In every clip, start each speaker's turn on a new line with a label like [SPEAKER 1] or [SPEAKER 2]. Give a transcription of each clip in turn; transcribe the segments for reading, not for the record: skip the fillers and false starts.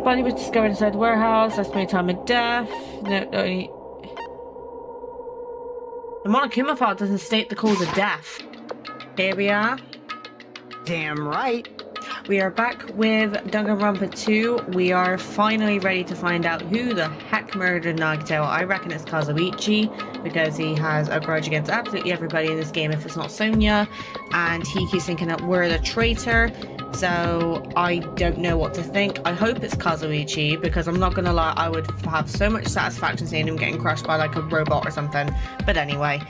[SPEAKER 1] Body was discovered inside the warehouse. Estimated time of death. No. The Monokuma file doesn't state the cause of death. Here we are.
[SPEAKER 2] Damn right.
[SPEAKER 1] We are back with Danganronpa 2. We are finally ready to find out who the heck murdered Nagito. I reckon it's Kazuichi, because he has a grudge against absolutely everybody in this game if it's not Sonia, and he keeps thinking that we're the traitor, so I don't know what to think. I hope it's Kazuichi, because I'm not gonna lie, I would have so much satisfaction seeing him getting crushed by like a robot or something. But anyway,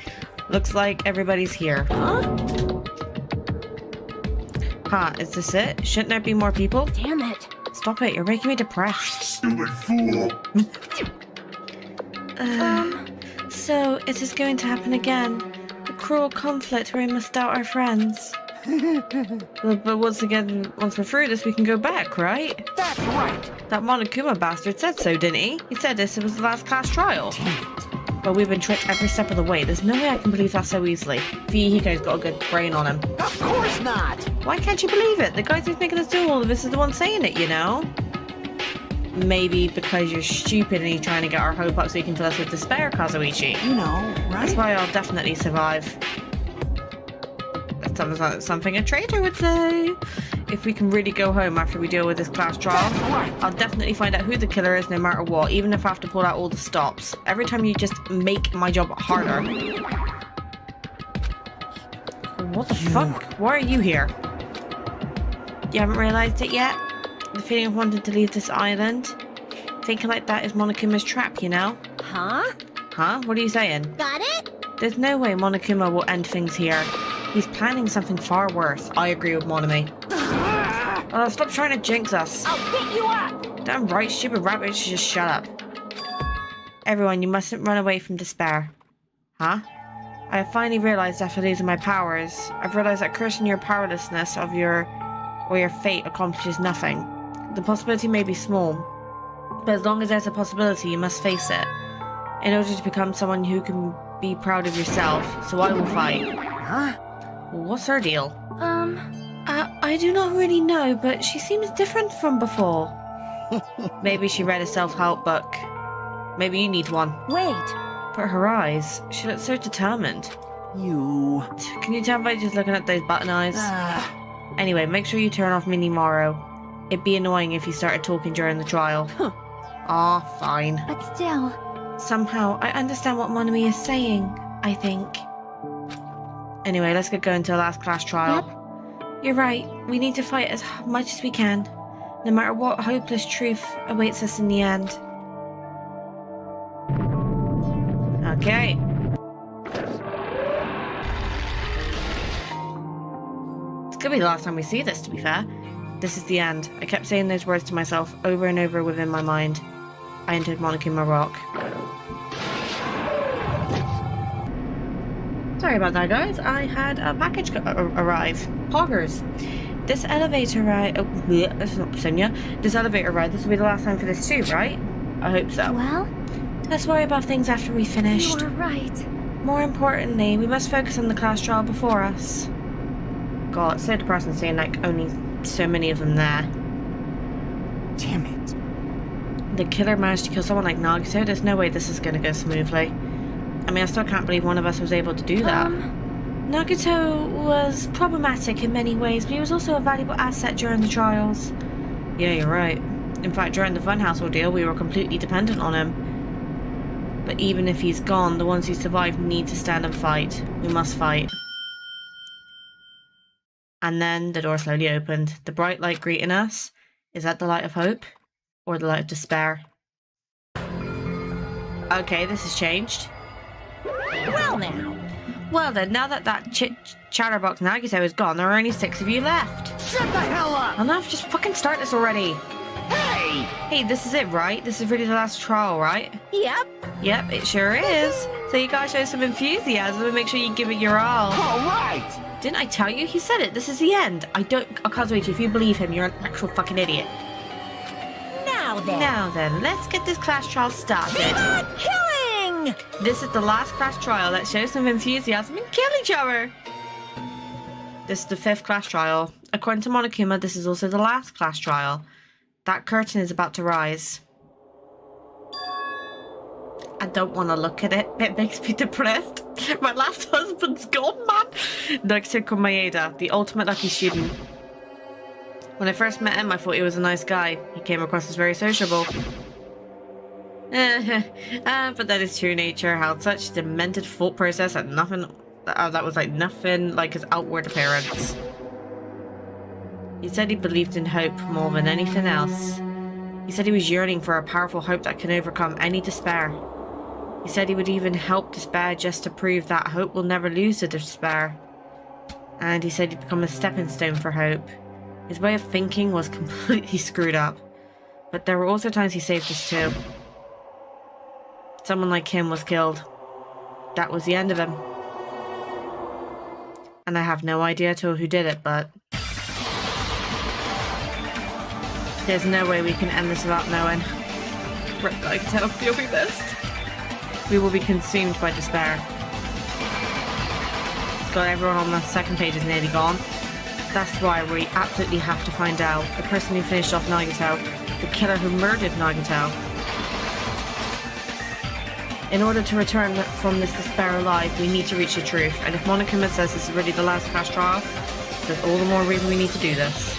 [SPEAKER 1] looks like everybody's here. Huh, is this it? Shouldn't there be more people?
[SPEAKER 3] Damn it.
[SPEAKER 1] Stop it, you're making me depressed.
[SPEAKER 4] Stupid fool!
[SPEAKER 1] So, is this going to happen again? A cruel conflict where we must doubt our friends. But once we're through this, we can go back, right?
[SPEAKER 2] That's right.
[SPEAKER 1] That Monokuma bastard said so, didn't he? He said this was the last class trial. But we've been tricked every step of the way. There's no way I can believe that so easily. Hiko's got a good brain on him.
[SPEAKER 2] Of course not.
[SPEAKER 1] Why can't you believe it? The guy who's making us do all of this is the one saying it, you know? Maybe because you're stupid and you're trying to get our hope up so you can fill us with despair, Kazuichi.
[SPEAKER 2] You know, right?
[SPEAKER 1] That's why I'll definitely survive. That sounds like something a traitor would say. If we can really go home after we deal with this class trial, I'll definitely find out who the killer is no matter what, even if I have to pull out all the stops. Every time you just make my job harder. What the fuck? Why are you here? You haven't realised it yet? The feeling of wanting to leave this island? Thinking like that is Monokuma's trap, you know?
[SPEAKER 3] Huh?
[SPEAKER 1] Huh? What are you saying?
[SPEAKER 3] Got it?
[SPEAKER 1] There's no way Monokuma will end things here. He's planning something far worse. I agree with Monomi. Stop trying to jinx us.
[SPEAKER 3] I'll pick you up.
[SPEAKER 1] Damn right, stupid rabbit, should just shut up. Everyone, you mustn't run away from despair. Huh? I have finally realised after losing my powers, I've realised that cursing your powerlessness or your fate accomplishes nothing. The possibility may be small, but as long as there's a possibility, you must face it. In order to become someone who can be proud of yourself, so I will fight.
[SPEAKER 2] Huh?
[SPEAKER 1] What's her deal? I do not really know, but she seems different from before. Maybe she read a self-help book. Maybe you need one.
[SPEAKER 3] Wait.
[SPEAKER 1] But her eyes, she looks so determined.
[SPEAKER 2] You.
[SPEAKER 1] Can you tell by just looking at those button eyes? Anyway, make sure you turn off Minimaro. It'd be annoying if you started talking during the trial. Aw, fine.
[SPEAKER 3] But still.
[SPEAKER 1] Somehow, I understand what Monomi is saying, I think. Anyway, let's get going to the last class trial.
[SPEAKER 3] Yep.
[SPEAKER 1] You're right. We need to fight as much as we can. No matter what hopeless truth awaits us in the end. Okay. It's gonna be the last time we see this, to be fair. This is the end. I kept saying those words to myself over and over within my mind. I entered Monokuma Rock. Sorry about that, guys. I had a package arrive. Poggers. This elevator ride... Oh, bleh, that's not Sonia. This elevator ride, this will be the last time for this too, right? I hope so.
[SPEAKER 3] Well,
[SPEAKER 1] Let's worry about things after we've finished.
[SPEAKER 3] you were right.
[SPEAKER 1] More importantly, we must focus on the class trial before us. God, it's so depressing seeing like only so many of them there.
[SPEAKER 2] Damn it.
[SPEAKER 1] The killer managed to kill someone like Nagito. There's no way this is going to go smoothly. I mean, I still can't believe one of us was able to do that. Nagito was problematic in many ways, but he was also a valuable asset during the trials. Yeah, you're right. In fact, during the Funhouse ordeal, we were completely dependent on him. But even if he's gone, the ones who survived need to stand and fight. We must fight. And then the door slowly opened. The bright light greeting us. Is that the light of hope? Or the light of despair? Okay, this has changed.
[SPEAKER 3] Well now.
[SPEAKER 1] Well then, now that chatterbox Nagito is gone, there are only 6 of you left.
[SPEAKER 2] Shut the hell up!
[SPEAKER 1] Enough, just fucking start this already.
[SPEAKER 2] Hey!
[SPEAKER 1] Hey, this is it, right? This is really the last trial, right?
[SPEAKER 3] Yep.
[SPEAKER 1] Yep, it sure is. So you gotta show some enthusiasm and make sure you give it your all.
[SPEAKER 2] All right!
[SPEAKER 1] Didn't I tell you? He said it. This is the end. Kazuichi, if you believe him, you're an actual fucking idiot. Now then, let's get this class trial started.
[SPEAKER 3] Not killing!
[SPEAKER 1] This is the last class trial. Let's show some enthusiasm and kill each other. This is the 5th class trial. According to Monokuma, this is also the last class trial. That curtain is about to rise. I don't want to look at it. It makes me depressed. My last husband's gone, man. Nagito Komaeda, the ultimate lucky student. When I first met him, I thought he was a nice guy. He came across as very sociable. But then his true nature held such demented thought process and nothing that was like nothing like his outward appearance. He said he believed in hope more than anything else. He said he was yearning for a powerful hope that can overcome any despair. He said he would even help despair just to prove that hope will never lose to despair. And he said he'd become a stepping stone for hope. His way of thinking was completely screwed up. But there were also times he saved us too. Someone like him was killed. That was the end of him. And I have no idea to who did it, but there's no way we can end this without knowing. Rip Nagito, you'll be missed. We will be consumed by despair. Got everyone on the second page is nearly gone. That's why we absolutely have to find out the person who finished off Nagito, the killer who murdered Nagito. In order to return from this despair alive, we need to reach the truth. And if Monokuma says this is really the last class trial, there's all the more reason we need to do this.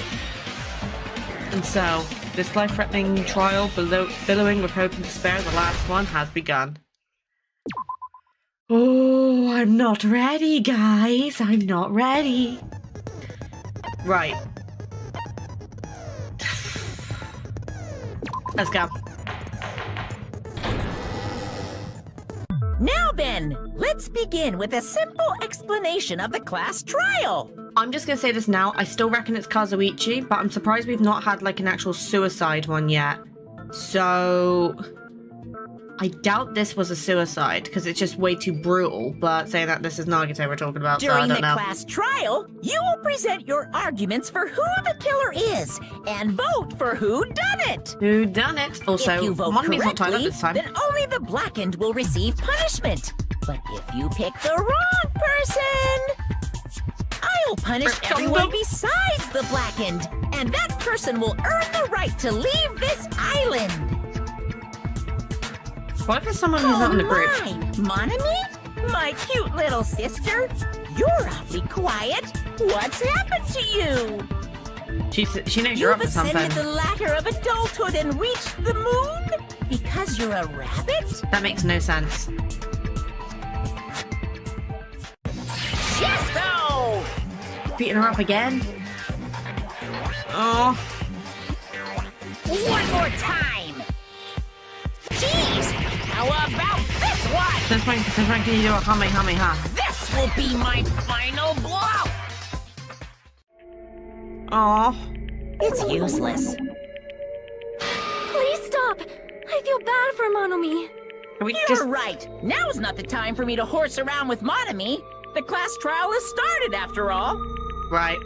[SPEAKER 1] And so, this life-threatening trial, billowing with hope and despair, the last one, has begun. Oh, I'm not ready, guys. I'm not ready. Right. Let's go.
[SPEAKER 3] Now then, let's begin with a simple explanation of the class trial.
[SPEAKER 1] I'm just gonna say this now. I still reckon it's Kazuichi, but I'm surprised we've not had like an actual suicide one yet. So I doubt this was a suicide because it's just way too brutal. But saying that this is Nagito we're talking about,
[SPEAKER 3] During
[SPEAKER 1] so I don't
[SPEAKER 3] the
[SPEAKER 1] know.
[SPEAKER 3] class trial, you will present your arguments for who the killer is and vote for who done it.
[SPEAKER 1] Who done it? Also,
[SPEAKER 3] if you vote
[SPEAKER 1] Monomi's not tied up
[SPEAKER 3] correctly,
[SPEAKER 1] this time.
[SPEAKER 3] then only the blackened will receive punishment. But if you pick the wrong person, I'll punish everyone besides the blackened, and that person will earn the right to leave this island.
[SPEAKER 1] What if it's someone who's not in the group?
[SPEAKER 3] Monami? My cute little sister? You're awfully quiet. What's happened to you?
[SPEAKER 1] She knows you're up to
[SPEAKER 3] You've
[SPEAKER 1] something.
[SPEAKER 3] ascended the ladder of adulthood and reached the moon? Because you're a rabbit?
[SPEAKER 1] That makes no sense.
[SPEAKER 3] Chesto!
[SPEAKER 1] Beating her up again? Oh.
[SPEAKER 3] One more time! Jeez! How about this one?
[SPEAKER 1] Since when can you do a Kamehameha?
[SPEAKER 3] This will be my final blow!
[SPEAKER 1] Oh.
[SPEAKER 3] It's useless.
[SPEAKER 4] Please stop! I feel bad for Monomi.
[SPEAKER 1] Can we
[SPEAKER 3] You're
[SPEAKER 1] just...
[SPEAKER 3] right. Now's not the time for me to horse around with Monami. The class trial has started, after all.
[SPEAKER 1] Right.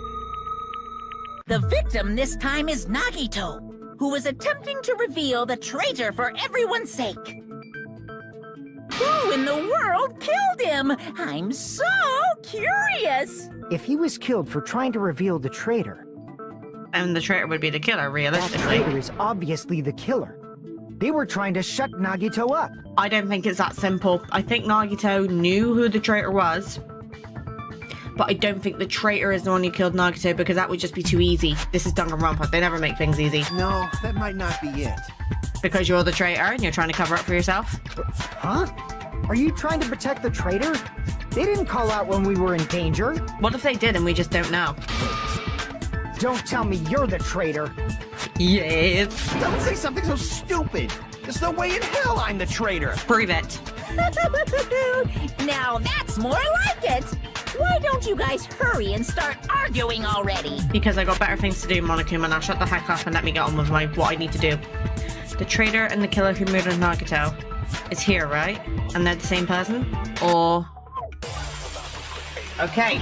[SPEAKER 3] The victim this time is Nagito, who is attempting to reveal the traitor for everyone's sake. Who in the world killed him? I'm so curious.
[SPEAKER 2] If he was killed for trying to reveal the traitor,
[SPEAKER 1] And the traitor would be the killer,
[SPEAKER 2] that
[SPEAKER 1] realistically.
[SPEAKER 2] traitor is obviously the killer. They were trying to shut Nagito up.
[SPEAKER 1] I don't think it's that simple. I think Nagito knew who the traitor was. But I don't think the traitor is the one who killed Nagito because that would just be too easy. This is Danganronpa. They never make things easy.
[SPEAKER 5] No, that might not be it.
[SPEAKER 1] Because you're the traitor and you're trying to cover up for yourself.
[SPEAKER 2] Huh? Are you trying to protect the traitor? They didn't call out when we were in danger.
[SPEAKER 1] What if they did and we just don't know?
[SPEAKER 2] Don't tell me you're the traitor.
[SPEAKER 1] Yes.
[SPEAKER 5] Don't say something so stupid. There's no way in hell I'm the traitor.
[SPEAKER 1] Prove it.
[SPEAKER 3] Now that's more like it. Why don't you guys hurry and start arguing already?
[SPEAKER 1] Because I got better things to do, Monokuma. Now shut the heck up and let me get on with what I need to do. The traitor and the killer who murdered Nagito is here, right? And they're the same person? Or... Okay.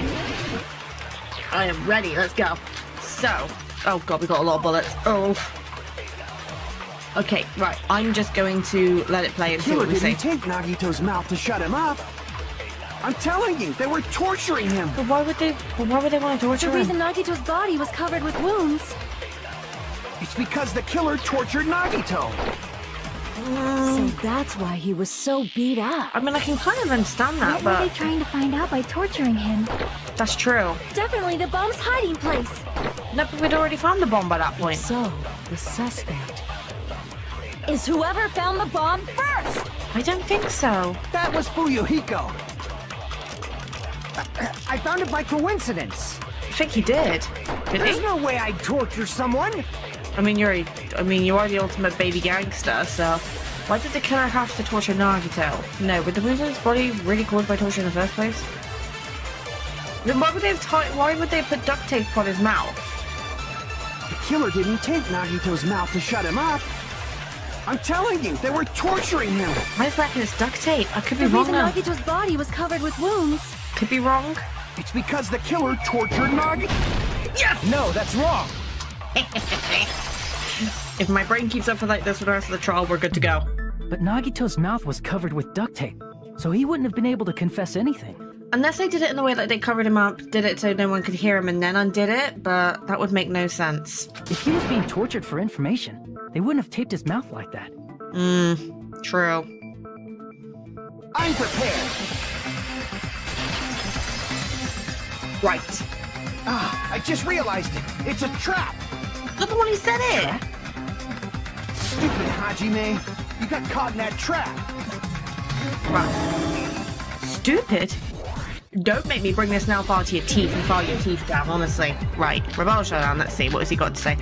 [SPEAKER 1] I am ready. Let's go. So... Oh god, we got a lot of bullets. Oh. Okay, right. I'm just going to let it play and see
[SPEAKER 5] Killer
[SPEAKER 1] what we see.
[SPEAKER 5] didn't take Nagito's mouth to shut him up. I'm telling you, they were torturing him.
[SPEAKER 1] But why would they want to torture
[SPEAKER 4] The
[SPEAKER 1] him?
[SPEAKER 4] reason Nagito's body was covered with wounds.
[SPEAKER 5] It's because the killer tortured Nagito.
[SPEAKER 4] So that's why he was so beat up.
[SPEAKER 1] I mean, I can kind of understand that,
[SPEAKER 4] What were they
[SPEAKER 1] but
[SPEAKER 4] trying to find out by torturing him?
[SPEAKER 1] that's true.
[SPEAKER 4] Definitely the bomb's hiding place.
[SPEAKER 1] No, but we'd already found the bomb by that point.
[SPEAKER 4] So, the suspect is whoever found the bomb first!
[SPEAKER 1] I don't think so.
[SPEAKER 2] That was Fuyuhiko. I found it by coincidence.
[SPEAKER 1] I think he did. Did
[SPEAKER 2] There's
[SPEAKER 1] he?
[SPEAKER 2] no way I'd torture someone.
[SPEAKER 1] I mean, you are the ultimate baby gangster, so why did the killer have to torture Nagito? No, were the wounds on his body really caused by torture in the first place? Then why would they have put duct tape on his mouth?
[SPEAKER 5] The killer didn't take Nagito's mouth to shut him up. I'm telling you, they were torturing him.
[SPEAKER 1] I reckon it's duct tape. I could be
[SPEAKER 4] The
[SPEAKER 1] wrong
[SPEAKER 4] reason
[SPEAKER 1] now.
[SPEAKER 4] Nagito's body was covered with wounds.
[SPEAKER 1] Could be wrong.
[SPEAKER 5] It's because the killer tortured Nagito.
[SPEAKER 2] No, that's wrong.
[SPEAKER 1] If my brain keeps up like this for the rest of the trial, we're good to go.
[SPEAKER 6] But Nagito's mouth was covered with duct tape, so he wouldn't have been able to confess anything.
[SPEAKER 1] Unless they did it in the way that they covered him up, did it so no one could hear him and then undid it, but that would make no sense.
[SPEAKER 6] If he was being tortured for information, they wouldn't have taped his mouth like that.
[SPEAKER 1] True.
[SPEAKER 5] I'm prepared.
[SPEAKER 1] Right.
[SPEAKER 5] Ah, I just realized it. It's a trap.
[SPEAKER 1] Look at when he said it!
[SPEAKER 5] Stupid Hajime. You got caught in that trap.
[SPEAKER 1] Right. Stupid? Don't make me bring this nail file to your teeth and file your teeth down, honestly. Right, Rebel Showdown, let's see, what has he got to say?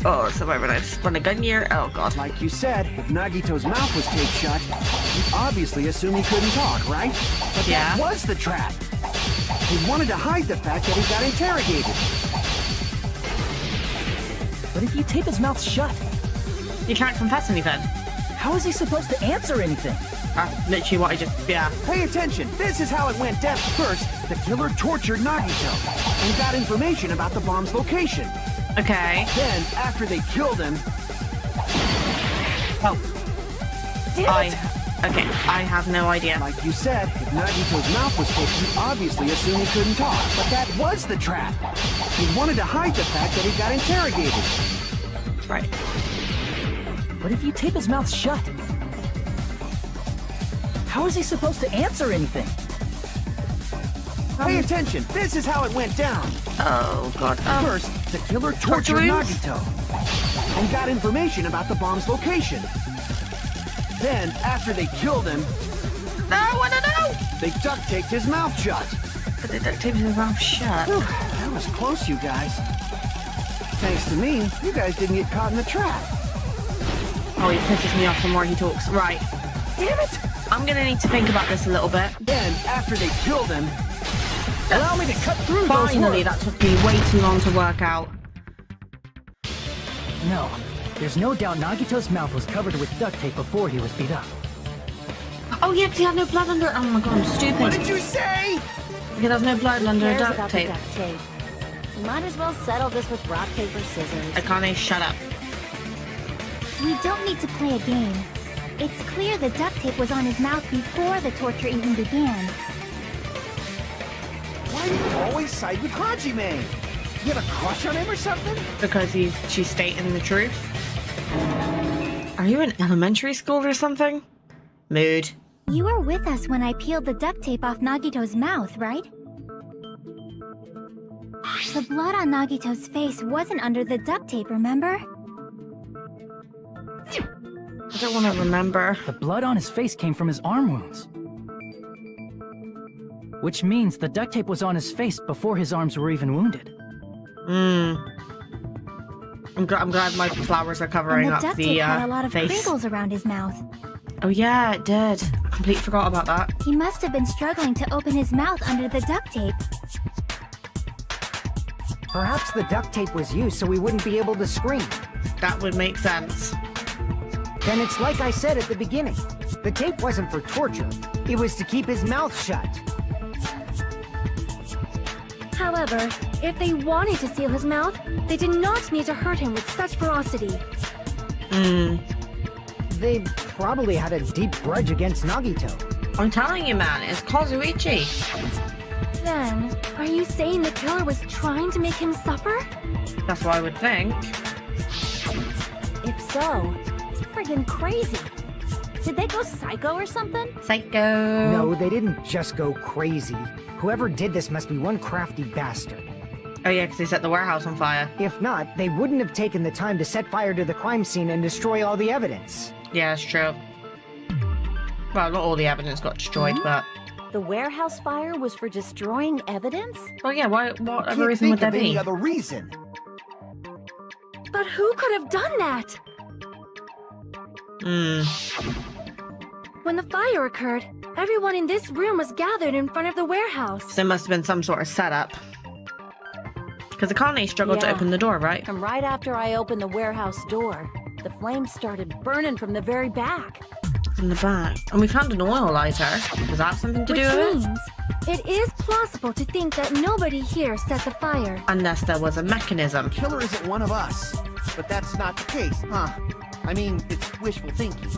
[SPEAKER 1] Oh, so wait, when I spun a gun here, oh god.
[SPEAKER 5] Like you said, if Nagito's mouth was taped shut, you obviously assume he couldn't talk, right? But
[SPEAKER 1] Yeah.
[SPEAKER 5] that was the trap. He wanted to hide the fact that he got interrogated.
[SPEAKER 6] But if you tape his mouth shut,
[SPEAKER 1] You can't confess anything.
[SPEAKER 6] how is he supposed to answer anything?
[SPEAKER 1] Literally what I just, yeah.
[SPEAKER 5] Pay attention. This is how it went down. First, the killer tortured Nagito and got information about the bomb's location.
[SPEAKER 1] Okay.
[SPEAKER 5] Then, after they killed him,
[SPEAKER 1] Oh. Okay, I have no idea.
[SPEAKER 5] like you said, if Nagito's mouth was taped, you obviously assumed he couldn't talk. But that was the trap. He wanted to hide the fact that he got interrogated.
[SPEAKER 1] Right.
[SPEAKER 6] But if you tape his mouth shut, how is he supposed to answer anything?
[SPEAKER 5] Pay attention. This is how it went down.
[SPEAKER 1] Oh god.
[SPEAKER 5] First, the killer tortured
[SPEAKER 1] Torturings?
[SPEAKER 5] Nagito and got information about the bomb's location. Then, after they killed him,
[SPEAKER 1] No, I don't know!
[SPEAKER 5] they duct taped his mouth shut.
[SPEAKER 1] But they duct taped his mouth shut.
[SPEAKER 5] Whew, that was close, you guys. Thanks to me, you guys didn't get caught in the trap.
[SPEAKER 1] Oh, he pisses me off the more he talks. Right.
[SPEAKER 5] Damn it!
[SPEAKER 1] I'm gonna need to think about this a little bit.
[SPEAKER 5] Then, after they killed him,
[SPEAKER 2] Allow me to cut through those
[SPEAKER 1] Finally,
[SPEAKER 2] words.
[SPEAKER 1] that took me way too long to work out.
[SPEAKER 6] No, there's no doubt Nagito's mouth was covered with duct tape before he was beat up.
[SPEAKER 1] Oh yeah, 'cause he had no blood under it. Oh my god, I'm stupid.
[SPEAKER 5] what did you say?
[SPEAKER 1] Because there's no blood under
[SPEAKER 4] Cares
[SPEAKER 1] duct
[SPEAKER 4] about
[SPEAKER 1] tape.
[SPEAKER 4] the duct tape. We might as well settle this with rock, paper, scissors.
[SPEAKER 1] Akane, shut up.
[SPEAKER 7] We don't need to play a game. It's clear the duct tape was on his mouth before the torture even began.
[SPEAKER 5] Why do you always side with Hajime? You have a crush on him or something?
[SPEAKER 1] Because she's stating the truth. Are you in elementary school or something? Mood.
[SPEAKER 7] You were with us when I peeled the duct tape off Nagito's mouth, right? The blood on Nagito's face wasn't under the duct tape, remember?
[SPEAKER 1] I don't want to remember.
[SPEAKER 6] The blood on his face came from his arm wounds. Which means the duct tape was on his face before his arms were even wounded.
[SPEAKER 1] I'm glad my flowers are covering
[SPEAKER 7] And the
[SPEAKER 1] up
[SPEAKER 7] duct
[SPEAKER 1] the
[SPEAKER 7] tape had a lot of
[SPEAKER 1] face.
[SPEAKER 7] crinkles around his mouth.
[SPEAKER 1] Oh yeah, it did. I completely forgot about that.
[SPEAKER 7] He must have been struggling to open his mouth under the duct tape.
[SPEAKER 2] Perhaps the duct tape was used so we wouldn't be able to scream.
[SPEAKER 1] That would make sense.
[SPEAKER 2] Then it's like I said at the beginning. The tape wasn't for torture. It was to keep his mouth shut.
[SPEAKER 4] However, if they wanted to seal his mouth, they did not need to hurt him with such ferocity.
[SPEAKER 2] They probably had a deep grudge against Nagito.
[SPEAKER 1] I'm telling you, man, it's Kazuichi.
[SPEAKER 4] Then, are you saying the killer was trying to make him suffer?
[SPEAKER 1] That's what I would think.
[SPEAKER 8] so. It's friggin' crazy. Did they go psycho or something?
[SPEAKER 1] Psycho.
[SPEAKER 2] No, they didn't just go crazy. Whoever did this must be one crafty bastard.
[SPEAKER 1] Oh yeah, because they set the warehouse on fire.
[SPEAKER 2] If not, they wouldn't have taken the time to set fire to the crime scene and destroy all the evidence.
[SPEAKER 1] Yeah, that's true. Well, not all the evidence got destroyed, but...
[SPEAKER 8] The warehouse fire was for destroying evidence?
[SPEAKER 1] Oh yeah, what other
[SPEAKER 5] Can't
[SPEAKER 1] reason would
[SPEAKER 5] think
[SPEAKER 1] there
[SPEAKER 5] of any
[SPEAKER 1] be?
[SPEAKER 5] other reason.
[SPEAKER 4] But who could have done that? When the fire occurred, everyone in this room was gathered in front of the warehouse.
[SPEAKER 1] So there must have been some sort of setup. Because Akane struggled to
[SPEAKER 8] Yeah.
[SPEAKER 1] open the door, right?
[SPEAKER 8] And right after I opened the warehouse door, the flames started burning from the very back.
[SPEAKER 1] In the back. And we found an oil lighter. Does that have something to
[SPEAKER 4] Which
[SPEAKER 1] do with it?
[SPEAKER 4] means it is plausible to think that nobody here set the fire.
[SPEAKER 1] Unless there was a mechanism.
[SPEAKER 5] Killer isn't one of us. But that's not the case, huh? I mean, it's wishful thinking.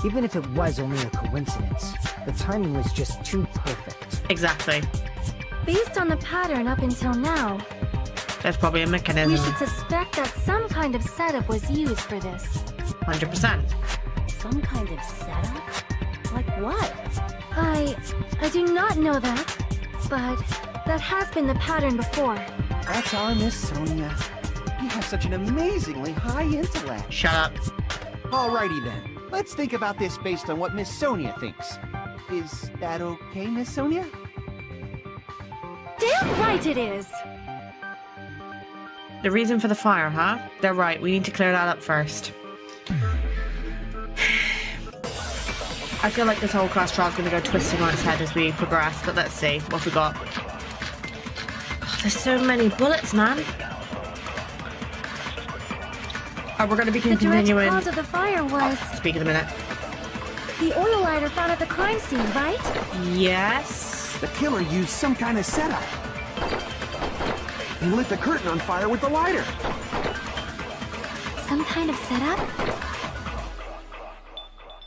[SPEAKER 2] Even if it was only a coincidence, the timing was just too perfect.
[SPEAKER 1] Exactly.
[SPEAKER 4] Based on the pattern up until now,
[SPEAKER 1] There's probably a
[SPEAKER 4] we
[SPEAKER 1] mechanism.
[SPEAKER 4] should suspect that some kind of setup was used for this.
[SPEAKER 1] 100%.
[SPEAKER 8] Some kind of setup? Like what?
[SPEAKER 4] I do not know that, but that has been the pattern before.
[SPEAKER 5] That's our Miss Sonia. You have such an amazingly high intellect.
[SPEAKER 1] Shut up.
[SPEAKER 5] Alrighty then. Let's think about this based on what Miss Sonia thinks. Is that okay, Miss Sonia?
[SPEAKER 4] Damn right it is!
[SPEAKER 1] The reason for the fire, huh? They're right. We need to clear that up first. I feel like this whole class trial is going to go twisting on its head as we progress, but let's see what we got. Oh, there's so many bullets, man. Oh, we're going to be
[SPEAKER 4] The direct
[SPEAKER 1] continuing.
[SPEAKER 4] cause of the fire was
[SPEAKER 1] Speak in a minute.
[SPEAKER 4] the oil lighter found at the crime scene, right?
[SPEAKER 1] Yes.
[SPEAKER 5] The killer used some kind of setup. He lit the curtain on fire with the lighter.
[SPEAKER 7] Some kind of setup?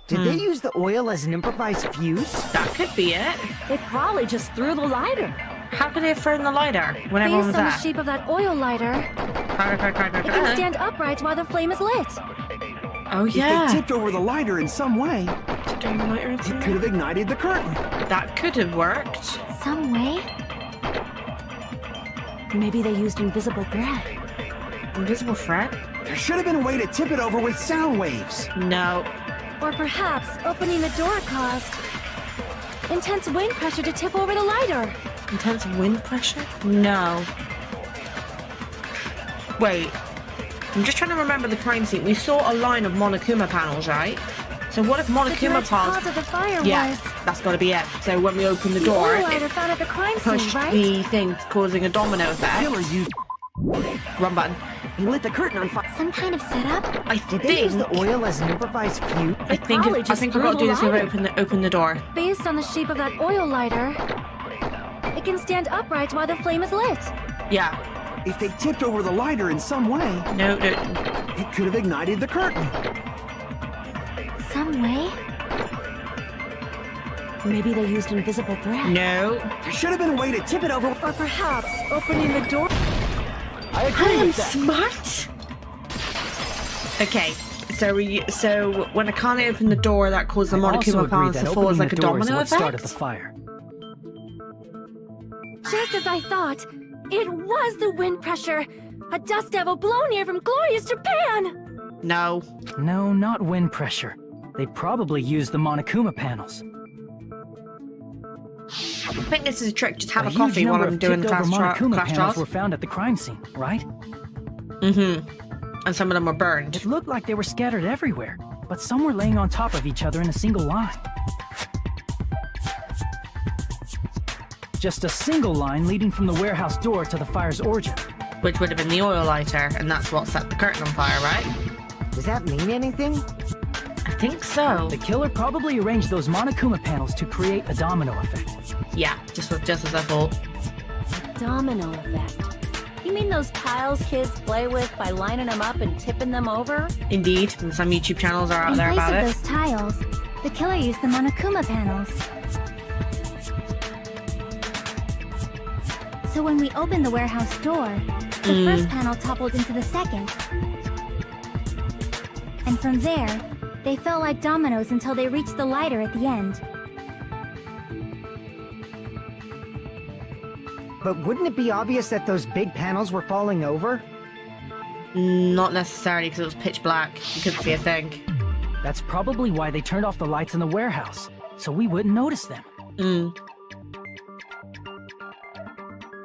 [SPEAKER 2] Did they use the oil as an improvised fuse?
[SPEAKER 1] That could be it.
[SPEAKER 8] They probably just threw the lighter.
[SPEAKER 1] How could they have thrown the lighter when everyone was
[SPEAKER 4] Based on the
[SPEAKER 1] there?
[SPEAKER 4] shape of that oil lighter, it can stand upright while the flame is lit.
[SPEAKER 1] Oh
[SPEAKER 5] If
[SPEAKER 1] yeah.
[SPEAKER 5] they tipped over the lighter in some way,
[SPEAKER 1] Turn the lighter
[SPEAKER 5] it
[SPEAKER 1] into-
[SPEAKER 5] could have ignited the curtain.
[SPEAKER 1] That could have worked.
[SPEAKER 7] Some way?
[SPEAKER 8] Maybe they used invisible thread.
[SPEAKER 1] Invisible thread?
[SPEAKER 5] There should have been a way to tip it over with sound waves.
[SPEAKER 1] No.
[SPEAKER 4] Or perhaps opening the door caused intense wind pressure to tip over the lighter.
[SPEAKER 1] Intense wind pressure? No. Wait. I'm just trying to remember the crime scene. We saw a line of Monokuma panels, right? So what if
[SPEAKER 4] The
[SPEAKER 1] Monokuma
[SPEAKER 4] direct
[SPEAKER 1] panels...
[SPEAKER 4] cause of the fire
[SPEAKER 1] Yeah,
[SPEAKER 4] was
[SPEAKER 1] that's got to be it. So when we open the
[SPEAKER 4] the
[SPEAKER 1] door,
[SPEAKER 4] oil lighter
[SPEAKER 1] it
[SPEAKER 4] found at the crime scene,
[SPEAKER 1] pushed
[SPEAKER 4] right?
[SPEAKER 1] the thing, causing a domino effect.
[SPEAKER 5] Killer used.
[SPEAKER 1] Run button.
[SPEAKER 5] He lit the curtain on fire.
[SPEAKER 7] Some kind of setup?
[SPEAKER 1] I
[SPEAKER 2] Did they use
[SPEAKER 1] think...
[SPEAKER 2] the oil as an improvised fuse?
[SPEAKER 1] I think
[SPEAKER 8] probably
[SPEAKER 1] I
[SPEAKER 8] just
[SPEAKER 1] think we've
[SPEAKER 8] threw
[SPEAKER 1] got to do
[SPEAKER 8] the
[SPEAKER 1] this when we
[SPEAKER 8] lighter.
[SPEAKER 1] open the door.
[SPEAKER 4] Based on the shape of that oil lighter, it can stand upright while the flame is lit.
[SPEAKER 1] Yeah.
[SPEAKER 5] If they tipped over the lighter in some way,
[SPEAKER 1] No.
[SPEAKER 5] it could have ignited the curtain.
[SPEAKER 7] Some way?
[SPEAKER 8] Maybe they used invisible thread.
[SPEAKER 1] No.
[SPEAKER 5] There should have been a way to tip it over.
[SPEAKER 4] Or perhaps opening the door.
[SPEAKER 5] I
[SPEAKER 1] I
[SPEAKER 5] agree
[SPEAKER 1] am
[SPEAKER 5] with that.
[SPEAKER 1] smart. Okay. So when Akane opened the door, that caused the
[SPEAKER 6] I also
[SPEAKER 1] Monokuma
[SPEAKER 6] agree
[SPEAKER 1] panels
[SPEAKER 6] that
[SPEAKER 1] to fall as
[SPEAKER 6] opening
[SPEAKER 1] like a
[SPEAKER 6] the door is
[SPEAKER 1] domino
[SPEAKER 6] what started the
[SPEAKER 1] effect.
[SPEAKER 6] fire.
[SPEAKER 4] Just as I thought, it was the wind pressure. A dust devil blown here from glorious Japan.
[SPEAKER 1] No.
[SPEAKER 6] No, not wind pressure. They probably used the Monokuma panels.
[SPEAKER 1] I think this is a trick. Just have a
[SPEAKER 6] huge
[SPEAKER 1] coffee while
[SPEAKER 6] number
[SPEAKER 1] I'm
[SPEAKER 6] of
[SPEAKER 1] doing the
[SPEAKER 6] tipped-over
[SPEAKER 1] class
[SPEAKER 6] Monokuma
[SPEAKER 1] class
[SPEAKER 6] panels
[SPEAKER 1] trials.
[SPEAKER 6] were found at the crime scene, right?
[SPEAKER 1] Mm-hmm. And some of them were burned.
[SPEAKER 6] It looked like they were scattered everywhere, but some were laying on top of each other in a single line. Just a single line leading from the warehouse door to the fire's origin.
[SPEAKER 1] Which would have been the oil lighter, and that's what set the curtain on fire, right?
[SPEAKER 2] Does that mean anything?
[SPEAKER 1] I think so.
[SPEAKER 6] The killer probably arranged those Monokuma panels to create a domino effect.
[SPEAKER 1] Yeah, just as I thought.
[SPEAKER 8] Domino effect. You mean those tiles kids play with by lining them up and tipping them over?
[SPEAKER 1] Indeed, and some YouTube channels are out
[SPEAKER 7] In
[SPEAKER 1] there
[SPEAKER 7] place
[SPEAKER 1] about
[SPEAKER 7] of
[SPEAKER 1] it.
[SPEAKER 7] those tiles, the killer used the Monokuma panels. So when we opened the warehouse door, the first panel toppled into the second. And from there, they fell like dominoes until they reached the lighter at the end.
[SPEAKER 2] But wouldn't it be obvious that those big panels were falling over?
[SPEAKER 1] Not necessarily, because it was pitch black. You couldn't see a thing.
[SPEAKER 6] That's probably why they turned off the lights in the warehouse, so we wouldn't notice them.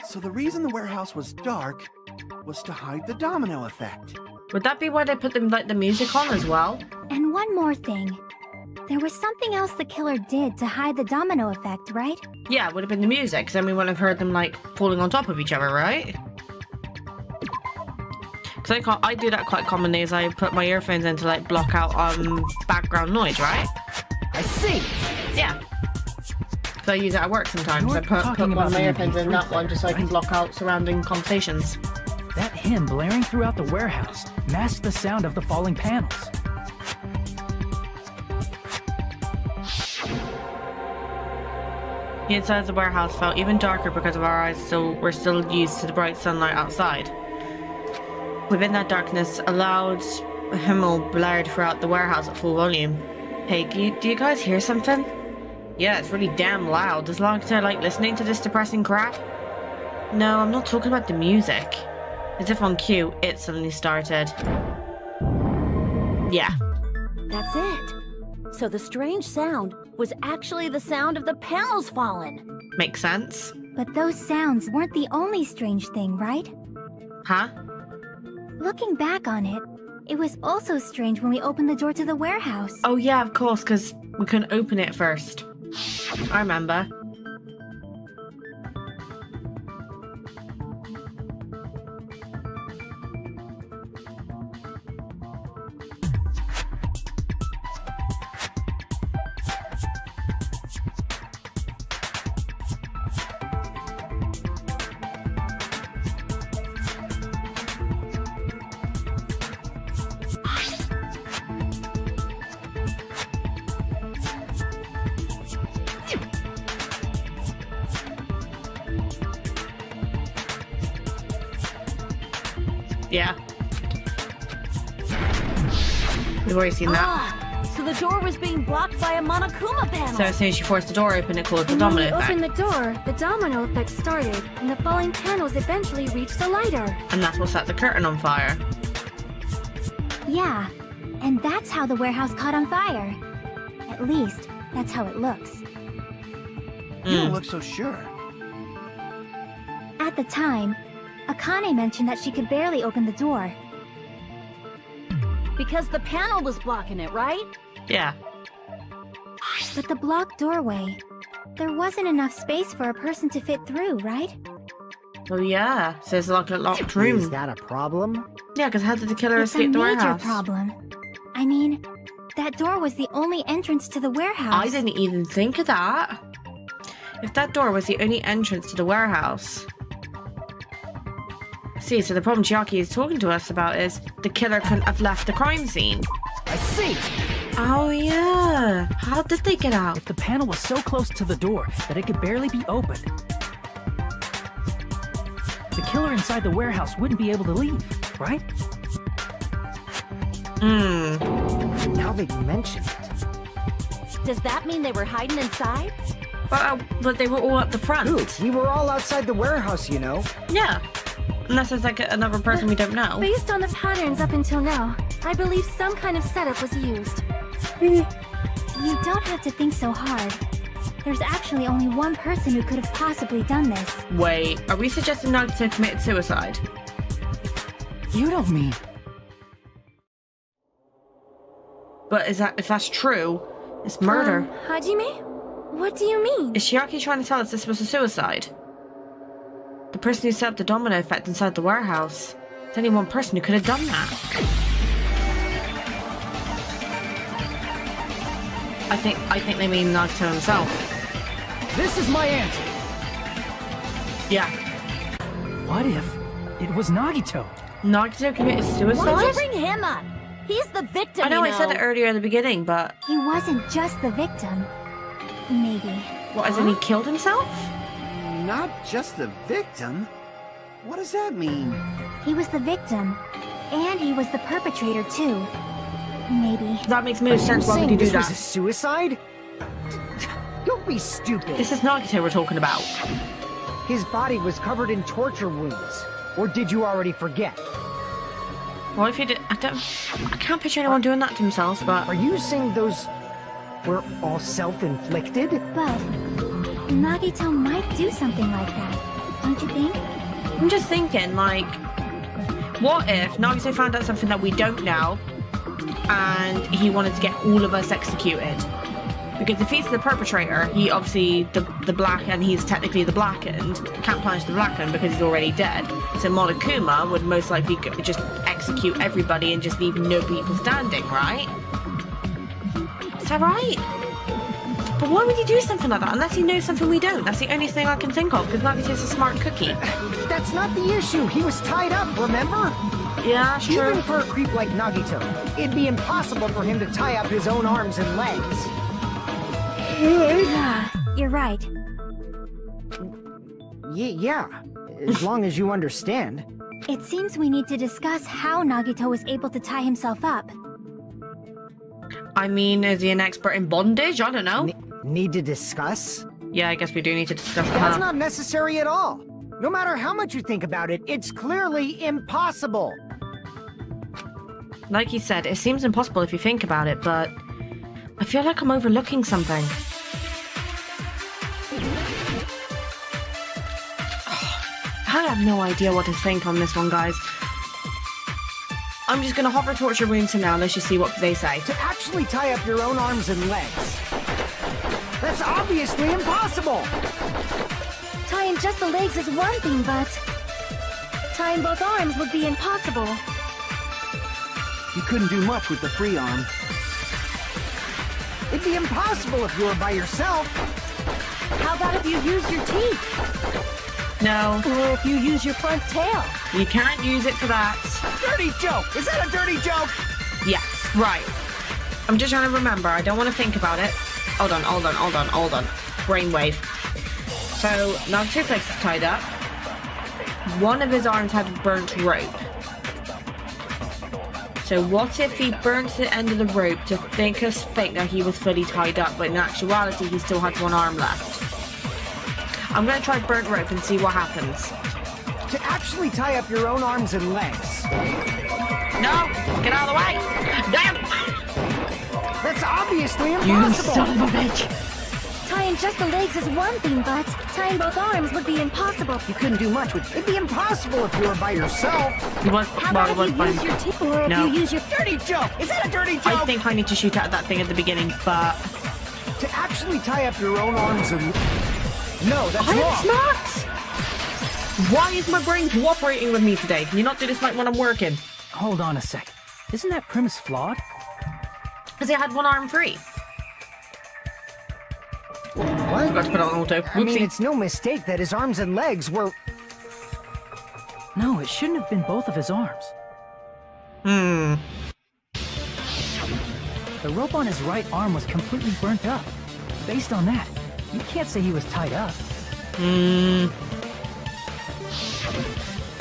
[SPEAKER 5] So the reason the warehouse was dark was to hide the domino effect.
[SPEAKER 1] Would that be why they put them, like, the music on as well?
[SPEAKER 7] And one more thing. There was something else the killer did to hide the domino effect, right?
[SPEAKER 1] Yeah, it would have been the music, because then we wouldn't have heard them, like, falling on top of each other, right? Because I do that quite commonly, as I put my earphones in to, like, block out background noise, right?
[SPEAKER 2] I see!
[SPEAKER 1] Yeah. So I use it at work sometimes.
[SPEAKER 6] You're
[SPEAKER 1] I put
[SPEAKER 6] talking
[SPEAKER 1] one of my
[SPEAKER 6] about
[SPEAKER 1] earphones in that one just so I can
[SPEAKER 6] right?
[SPEAKER 1] block out surrounding conversations.
[SPEAKER 6] That hymn blaring throughout the warehouse masked the sound of the falling panels.
[SPEAKER 1] The inside of the warehouse felt even darker because of our eyes were still used to the bright sunlight outside. Within that darkness, a loud hymn blared throughout the warehouse at full volume. Hey, do you guys hear something? Yeah, it's really damn loud. Does Longtail like listening to this depressing crap? No, I'm not talking about the music. As if on cue, it suddenly started. Yeah.
[SPEAKER 8] That's it. So the strange sound was actually the sound of the panels falling.
[SPEAKER 1] Makes sense.
[SPEAKER 7] But those sounds weren't the only strange thing, right?
[SPEAKER 1] Huh?
[SPEAKER 7] Looking back on it, it was also strange when we opened the door to the warehouse.
[SPEAKER 1] Oh yeah, of course, because we couldn't open it first. I remember. Yeah. We've already seen that.
[SPEAKER 8] Ah, so the door was being blocked by a Monokuma panel.
[SPEAKER 1] So as soon as you force the door open, it caused the
[SPEAKER 4] And when we
[SPEAKER 1] domino effect.
[SPEAKER 4] opened the door, the domino effect started, and the falling panels eventually reached the lighter.
[SPEAKER 1] And that's what set the curtain on fire.
[SPEAKER 7] Yeah, and that's how the warehouse caught on fire. At least, that's how it looks.
[SPEAKER 5] You don't look so sure.
[SPEAKER 7] At the time, Akane mentioned that she could barely open the door.
[SPEAKER 8] Because the panel was blocking it, right?
[SPEAKER 1] Yeah.
[SPEAKER 7] But the blocked doorway, there wasn't enough space for a person to fit through, right?
[SPEAKER 1] Oh yeah. So it's like a locked
[SPEAKER 2] Is
[SPEAKER 1] room.
[SPEAKER 2] that a problem?
[SPEAKER 1] Yeah, because how did the killer
[SPEAKER 7] It's a
[SPEAKER 1] escape the
[SPEAKER 7] major
[SPEAKER 1] warehouse?
[SPEAKER 7] problem. I mean, that door was the only entrance to the warehouse.
[SPEAKER 1] I didn't even think of that. If that door was the only entrance to the warehouse. See, so the problem Chiaki is talking to us about is the killer couldn't have left the crime scene.
[SPEAKER 2] I see!
[SPEAKER 1] Oh yeah. How did they get out?
[SPEAKER 6] If the panel was so close to the door that it could barely be opened, the killer inside the warehouse wouldn't be able to leave, right?
[SPEAKER 2] Now that you mention it.
[SPEAKER 8] Does that mean they were hiding inside?
[SPEAKER 1] But they were all at the front.
[SPEAKER 2] Dude, we were all outside the warehouse, you know?
[SPEAKER 1] Yeah. Unless it's like another person we don't know.
[SPEAKER 4] Based on the patterns up until now, I believe some kind of setup was used.
[SPEAKER 7] You don't have to think so hard. There's actually only one person who could have possibly done this.
[SPEAKER 1] Wait, are we suggesting Nagito committed suicide?
[SPEAKER 6] You don't mean...
[SPEAKER 1] But if that's true, it's murder.
[SPEAKER 4] Hajime? What do you mean?
[SPEAKER 1] Is Chiaki trying to tell us this was a suicide? The person who set up the domino effect inside the warehouse. There's only one person who could have done that. I think they mean Nagito himself.
[SPEAKER 2] This is my answer!
[SPEAKER 1] Yeah.
[SPEAKER 6] What if it was Nagito?
[SPEAKER 1] Nagito committed suicide?
[SPEAKER 8] Why'd you bring him up? He's the victim,
[SPEAKER 1] I know
[SPEAKER 8] you
[SPEAKER 1] I said it earlier in the beginning, but...
[SPEAKER 7] He wasn't just the victim. Maybe.
[SPEAKER 1] What, as in he killed himself?
[SPEAKER 5] Not just the victim? What does that mean?
[SPEAKER 7] He was the victim. And he was the perpetrator, too. maybe.
[SPEAKER 1] That makes no sense. Why would
[SPEAKER 2] Saying
[SPEAKER 1] you do
[SPEAKER 2] this was a
[SPEAKER 1] that?
[SPEAKER 2] suicide? Don't be stupid.
[SPEAKER 1] This is Nagito we're talking about.
[SPEAKER 2] His body was covered in torture wounds. Or did you already forget?
[SPEAKER 1] What if you did? I can't picture anyone doing that to themselves, but
[SPEAKER 2] Are you saying those were all self-inflicted?
[SPEAKER 7] But Nagito might do something like that, don't you think?
[SPEAKER 1] I'm just thinking, like, what if Nagito found out something that we don't know, and he wanted to get all of us executed? Because if he's the perpetrator, he obviously the black, and he's technically the blackened, can't punish the blackened because he's already dead. So Monokuma would most likely just execute everybody and just leave no people standing, right? Is that right? But why would he do something like that unless he knows something we don't? That's the only thing I can think of, because Nagito's a smart cookie.
[SPEAKER 2] That's not the issue. He was tied up, remember?
[SPEAKER 1] Yeah, that's true.
[SPEAKER 2] Even for a creep like Nagito, it'd be impossible for him to tie up his own arms and legs.
[SPEAKER 7] Yeah, you're right.
[SPEAKER 2] Yeah, as long as you understand.
[SPEAKER 7] It seems we need to discuss how Nagito was able to tie himself up.
[SPEAKER 1] I mean, is he an expert in bondage? I don't know.
[SPEAKER 2] Need to discuss?
[SPEAKER 1] Yeah, I guess we do need to discuss
[SPEAKER 2] That's
[SPEAKER 1] that.
[SPEAKER 2] not necessary at all. No matter how much you think about it, it's clearly impossible.
[SPEAKER 1] Like you said, it seems impossible if you think about it, but I feel like I'm overlooking something. I have no idea what to think on this one, guys. I'm just gonna hover torture wounds for now. Let's just see what they say.
[SPEAKER 2] To actually tie up your own arms and legs. That's obviously impossible.
[SPEAKER 7] Tying just the legs is one thing, but tying both arms would be impossible.
[SPEAKER 5] You couldn't do much with the free arm.
[SPEAKER 2] It'd be impossible if you were by yourself.
[SPEAKER 8] How about if you use your teeth?
[SPEAKER 1] No,
[SPEAKER 8] Or if you use your front tail?
[SPEAKER 1] you can't use it for that.
[SPEAKER 2] Dirty joke! Is that a dirty joke?
[SPEAKER 1] Yes, right. I'm just trying to remember. I don't want to think about it. Hold on. Brainwave. So, Nagito's legs is tied up. One of his arms had burnt rope. So what if he burnt the end of the rope to make us think that he was fully tied up, but in actuality he still had one arm left? I'm going to try burnt rope and see what happens.
[SPEAKER 2] To actually tie up your own arms and legs.
[SPEAKER 1] No! Get out of the way! Damn!
[SPEAKER 2] That's obviously
[SPEAKER 1] You
[SPEAKER 2] impossible.
[SPEAKER 1] son of a bitch!
[SPEAKER 7] Tying just the legs is one thing, but tying both arms would be impossible.
[SPEAKER 2] You couldn't do much with. It'd be impossible if you were by yourself.
[SPEAKER 1] He was,
[SPEAKER 7] How
[SPEAKER 1] well,
[SPEAKER 7] about
[SPEAKER 1] it
[SPEAKER 7] if
[SPEAKER 1] was
[SPEAKER 7] you use
[SPEAKER 1] fine.
[SPEAKER 7] your teeth? Or if
[SPEAKER 1] No.
[SPEAKER 7] you use your
[SPEAKER 2] Dirty joke! Is that a dirty joke?
[SPEAKER 1] I think I need to shoot at that thing at the beginning, but...
[SPEAKER 2] To actually tie up your own arms and... No, that's
[SPEAKER 1] I am
[SPEAKER 2] wrong.
[SPEAKER 1] smart! Why is my brain cooperating with me today? Can you not do this like when I'm working?
[SPEAKER 6] Hold on a sec. Isn't that premise flawed?
[SPEAKER 1] Because he had one arm free.
[SPEAKER 2] What?
[SPEAKER 1] Forgot to put it on auto.
[SPEAKER 2] I mean,
[SPEAKER 1] Whoopsie.
[SPEAKER 2] it's no mistake that his arms and legs were...
[SPEAKER 6] No, it shouldn't have been both of his arms. The rope on his right arm was completely burnt up. Based on that, you can't say he was tied up.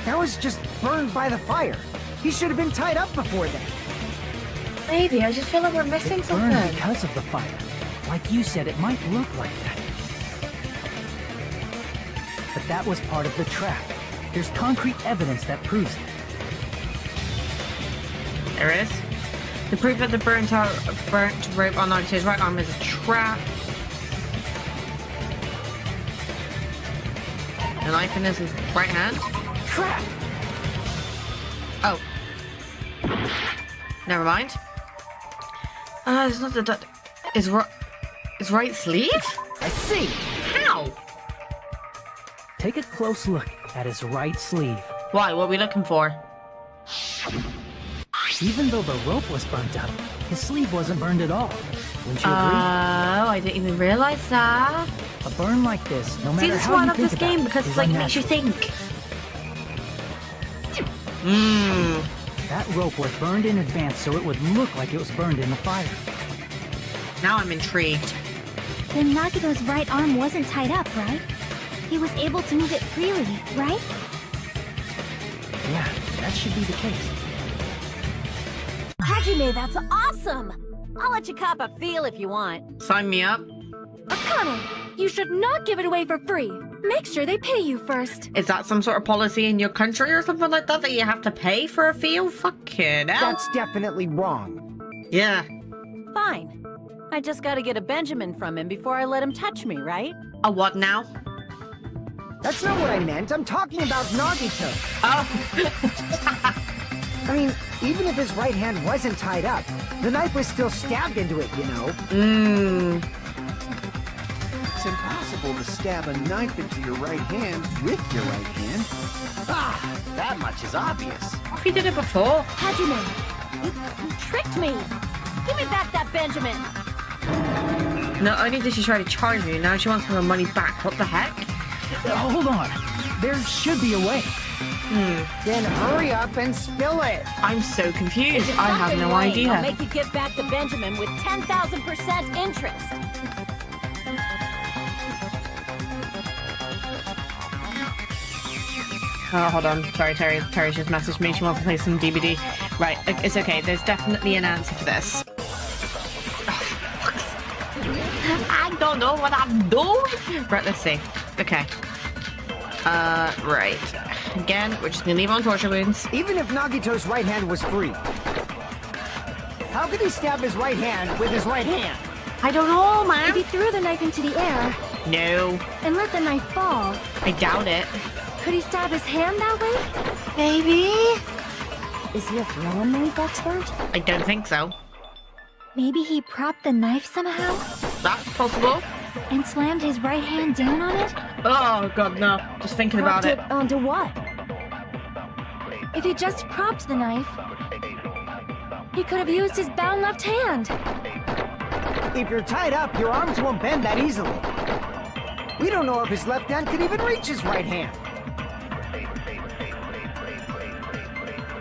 [SPEAKER 2] That was just burned by the fire. He should have been tied up before then.
[SPEAKER 1] Maybe, I just feel like we're missing
[SPEAKER 6] Burned
[SPEAKER 1] something.
[SPEAKER 6] because of the fire. Like you said, it might look like that. But that was part of the trap. There's concrete evidence that proves it.
[SPEAKER 1] There is. The proof that the burnt rope on Nagito's right arm is a trap. The knife in his right hand.
[SPEAKER 2] Trap!
[SPEAKER 1] Oh. Never mind. It's not the... His right sleeve?
[SPEAKER 2] I see.
[SPEAKER 1] How?
[SPEAKER 6] Take a close look at his right sleeve.
[SPEAKER 1] Why? What are we looking for?
[SPEAKER 6] Even though the rope was burnt up, his sleeve wasn't burned at all. Wouldn't you agree?
[SPEAKER 1] I didn't even realize that.
[SPEAKER 6] A burn like this, no
[SPEAKER 1] See,
[SPEAKER 6] matter
[SPEAKER 1] this is
[SPEAKER 6] how
[SPEAKER 1] why I
[SPEAKER 6] you
[SPEAKER 1] love
[SPEAKER 6] think
[SPEAKER 1] this
[SPEAKER 6] about
[SPEAKER 1] game,
[SPEAKER 6] it,
[SPEAKER 1] because
[SPEAKER 6] is
[SPEAKER 1] like, it makes you
[SPEAKER 6] unnatural.
[SPEAKER 1] think.
[SPEAKER 6] That rope was burned in advance so it would look like it was burned in the fire.
[SPEAKER 1] Now I'm intrigued.
[SPEAKER 7] Then Nagito's right arm wasn't tied up, right? He was able to move it freely, right?
[SPEAKER 6] Yeah, that should be the case.
[SPEAKER 7] How'd you
[SPEAKER 8] me, that's awesome! I'll let you cop a feel if you want.
[SPEAKER 1] Sign me up.
[SPEAKER 4] Akane, you should not give it away for free. Make sure they pay you first.
[SPEAKER 1] Is that some sort of policy in your country or something like that you have to pay for a feel? Fucking hell.
[SPEAKER 2] That's definitely wrong.
[SPEAKER 1] Yeah.
[SPEAKER 8] Fine. I just gotta get a Benjamin from him before I let him touch me, right?
[SPEAKER 1] A what now?
[SPEAKER 2] That's not what I meant. I'm talking about Nagito.
[SPEAKER 1] Oh.
[SPEAKER 2] I mean, even if his right hand wasn't tied up, the knife was still stabbed into it, you know?
[SPEAKER 5] It's impossible to stab a knife into your right hand with your right hand. Ah, that much is obvious.
[SPEAKER 1] He did it before.
[SPEAKER 8] Hajime, you tricked me! Give me back that Benjamin!
[SPEAKER 1] Not only did she try to charge me, now she wants her money back. What the heck?
[SPEAKER 6] Hold on. There should be a way.
[SPEAKER 2] Then hurry up and spill it.
[SPEAKER 1] I'm so confused. I have
[SPEAKER 8] Something
[SPEAKER 1] no
[SPEAKER 8] lame.
[SPEAKER 1] idea.
[SPEAKER 8] I'll make you give back the Benjamin with 10,000% interest.
[SPEAKER 1] Oh, hold on. Sorry, Terry. Terry just messaged me. She wants to play some DVD. Right, it's okay. There's definitely an answer for this. I don't know what I'm doing. Right, let's see. Okay. Right. Again, we're just gonna leave on torture wounds.
[SPEAKER 2] Even if Nagito's right hand was free, how could he stab his right hand with his right hand?
[SPEAKER 1] I don't know,
[SPEAKER 4] If
[SPEAKER 1] man.
[SPEAKER 4] he threw the knife into the air
[SPEAKER 1] No,
[SPEAKER 4] and let the knife fall,
[SPEAKER 1] I doubt it.
[SPEAKER 4] could he stab his hand that way?
[SPEAKER 1] Maybe?
[SPEAKER 7] Is he a throwing knife expert?
[SPEAKER 1] I don't think so.
[SPEAKER 7] Maybe he propped the knife somehow
[SPEAKER 1] That's possible.
[SPEAKER 7] and slammed his right hand down on it?
[SPEAKER 1] Oh, God, no. Just thinking about
[SPEAKER 4] Propped
[SPEAKER 1] it.
[SPEAKER 4] onto what? If he just propped the knife, he could have used his bound left hand.
[SPEAKER 2] If you're tied up, your arms won't bend that easily. We don't know if his left hand could even reach his right hand.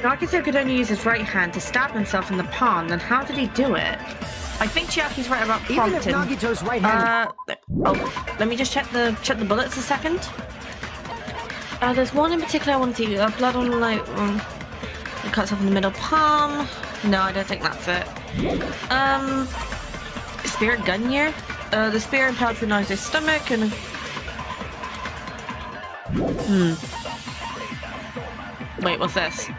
[SPEAKER 1] Nagito could only use his right hand to stab himself in the palm, then how did he do it? I think Chiaki's right about
[SPEAKER 2] Even if
[SPEAKER 1] prompting.
[SPEAKER 2] Nagito's right hand...
[SPEAKER 1] Let me just check the bullets a second. There's one in particular I want to do. Blood on the light. It cuts off in the middle palm. No, I don't think that's it. Spirit gun here. The spear impaled through Nagito's stomach and. Wait, what's this?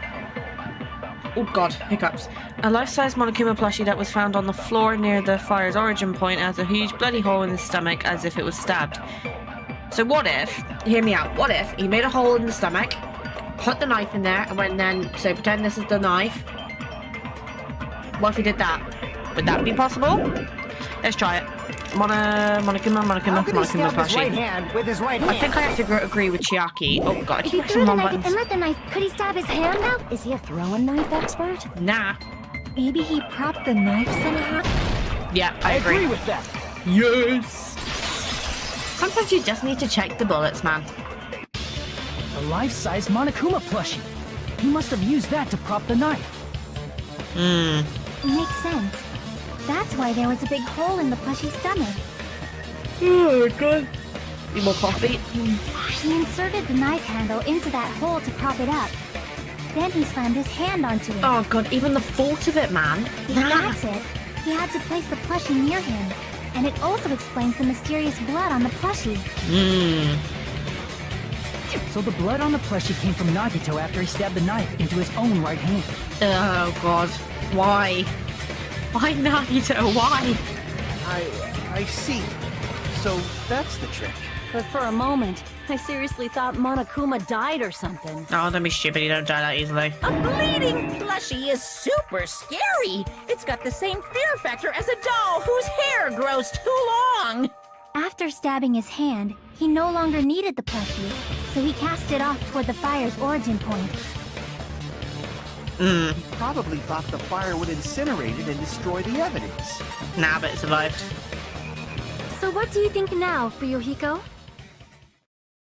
[SPEAKER 1] Oh god, hiccups. A life-size Monokuma plushie that was found on the floor near the fire's origin point has a huge bloody hole in his stomach as if it was stabbed. So what if, hear me out, what if he made a hole in the stomach, put the knife in there, and went then, so pretend this is the knife. What if he did that? Would that be possible? Let's try it. Monokuma
[SPEAKER 2] How could he stab his right
[SPEAKER 1] plushie.
[SPEAKER 2] hand with his right hand?
[SPEAKER 1] I think I have to agree with Chiaki. Oh god, I
[SPEAKER 7] If
[SPEAKER 1] keep
[SPEAKER 7] he
[SPEAKER 1] pressing
[SPEAKER 7] threw the
[SPEAKER 1] wrong
[SPEAKER 7] knife
[SPEAKER 1] buttons.
[SPEAKER 7] and let the knife, could he stab his hand out? Is he a throwing knife expert?
[SPEAKER 1] Nah.
[SPEAKER 7] Maybe he propped the knife somehow?
[SPEAKER 1] Yeah, I agree.
[SPEAKER 2] with that.
[SPEAKER 1] Yes! Sometimes you just need to check the bullets, man.
[SPEAKER 6] A life-size Monokuma plushie. He must have used that to prop the knife.
[SPEAKER 7] Makes sense. That's why there was a big hole in the plushie's stomach.
[SPEAKER 1] Oh god. Need more coffee?
[SPEAKER 7] He inserted the knife handle into that hole to prop it up. Then he slammed his hand onto it.
[SPEAKER 1] Oh god, even the thought of it, man.
[SPEAKER 7] That's it. He had to place the plushie near him. And it also explains the mysterious blood on the plushie.
[SPEAKER 6] So the blood on the plushie came from Nagito after he stabbed the knife into his own right hand.
[SPEAKER 1] Oh god. Why? Why Nagito? Why?
[SPEAKER 5] I see. So that's the trick.
[SPEAKER 8] But for a moment, I seriously thought Monokuma died or something.
[SPEAKER 1] Oh, don't be stupid, you don't die that easily.
[SPEAKER 3] A bleeding plushie is super scary. It's got the same fear factor as a doll whose hair grows too long.
[SPEAKER 7] After stabbing his hand, he no longer needed the plushie, so he cast it off toward the fire's origin point.
[SPEAKER 5] He probably thought the fire would incinerate it and destroy the evidence.
[SPEAKER 1] Nah, but it survived.
[SPEAKER 4] So what do you think now, Fuyuhiko?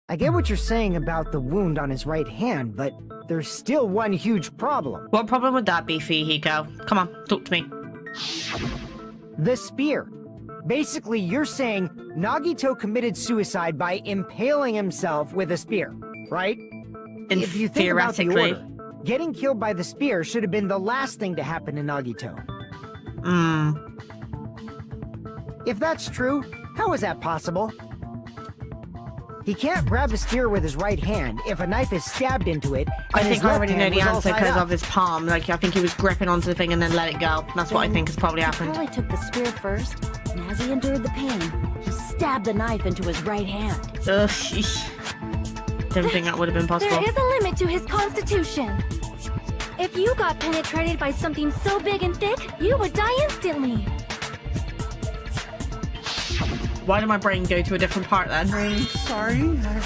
[SPEAKER 2] I get what you're saying about the wound on his right hand, but there's still one huge problem.
[SPEAKER 1] What problem would that be, Fuyuhiko? Come on, talk to me.
[SPEAKER 2] The spear. Basically, you're saying Nagito committed suicide by impaling himself with a spear, right? If you think about the
[SPEAKER 1] Theoretically.
[SPEAKER 2] order, Getting killed by the spear should have been the last thing to happen to Nagito. If that's true, how is that possible? He can't grab a spear with his right hand if a knife is stabbed into it.
[SPEAKER 1] I
[SPEAKER 2] And
[SPEAKER 1] think
[SPEAKER 2] his
[SPEAKER 1] I
[SPEAKER 2] left
[SPEAKER 1] already know
[SPEAKER 2] hand
[SPEAKER 1] the
[SPEAKER 2] was all
[SPEAKER 1] answer
[SPEAKER 2] tied
[SPEAKER 1] because
[SPEAKER 2] up.
[SPEAKER 1] of his palm. Like, I think he was gripping onto the thing and then let it go. That's what I think has probably
[SPEAKER 8] He
[SPEAKER 1] happened.
[SPEAKER 8] probably took the spear first, and as he endured the pain, he stabbed the knife into his right hand.
[SPEAKER 1] Ugh, sheesh. Didn't think that would have been possible.
[SPEAKER 4] There is a limit to his constitution. If you got penetrated by something so big and thick, you would die instantly.
[SPEAKER 1] Why did my brain go to a different part then?
[SPEAKER 5] I'm sorry, I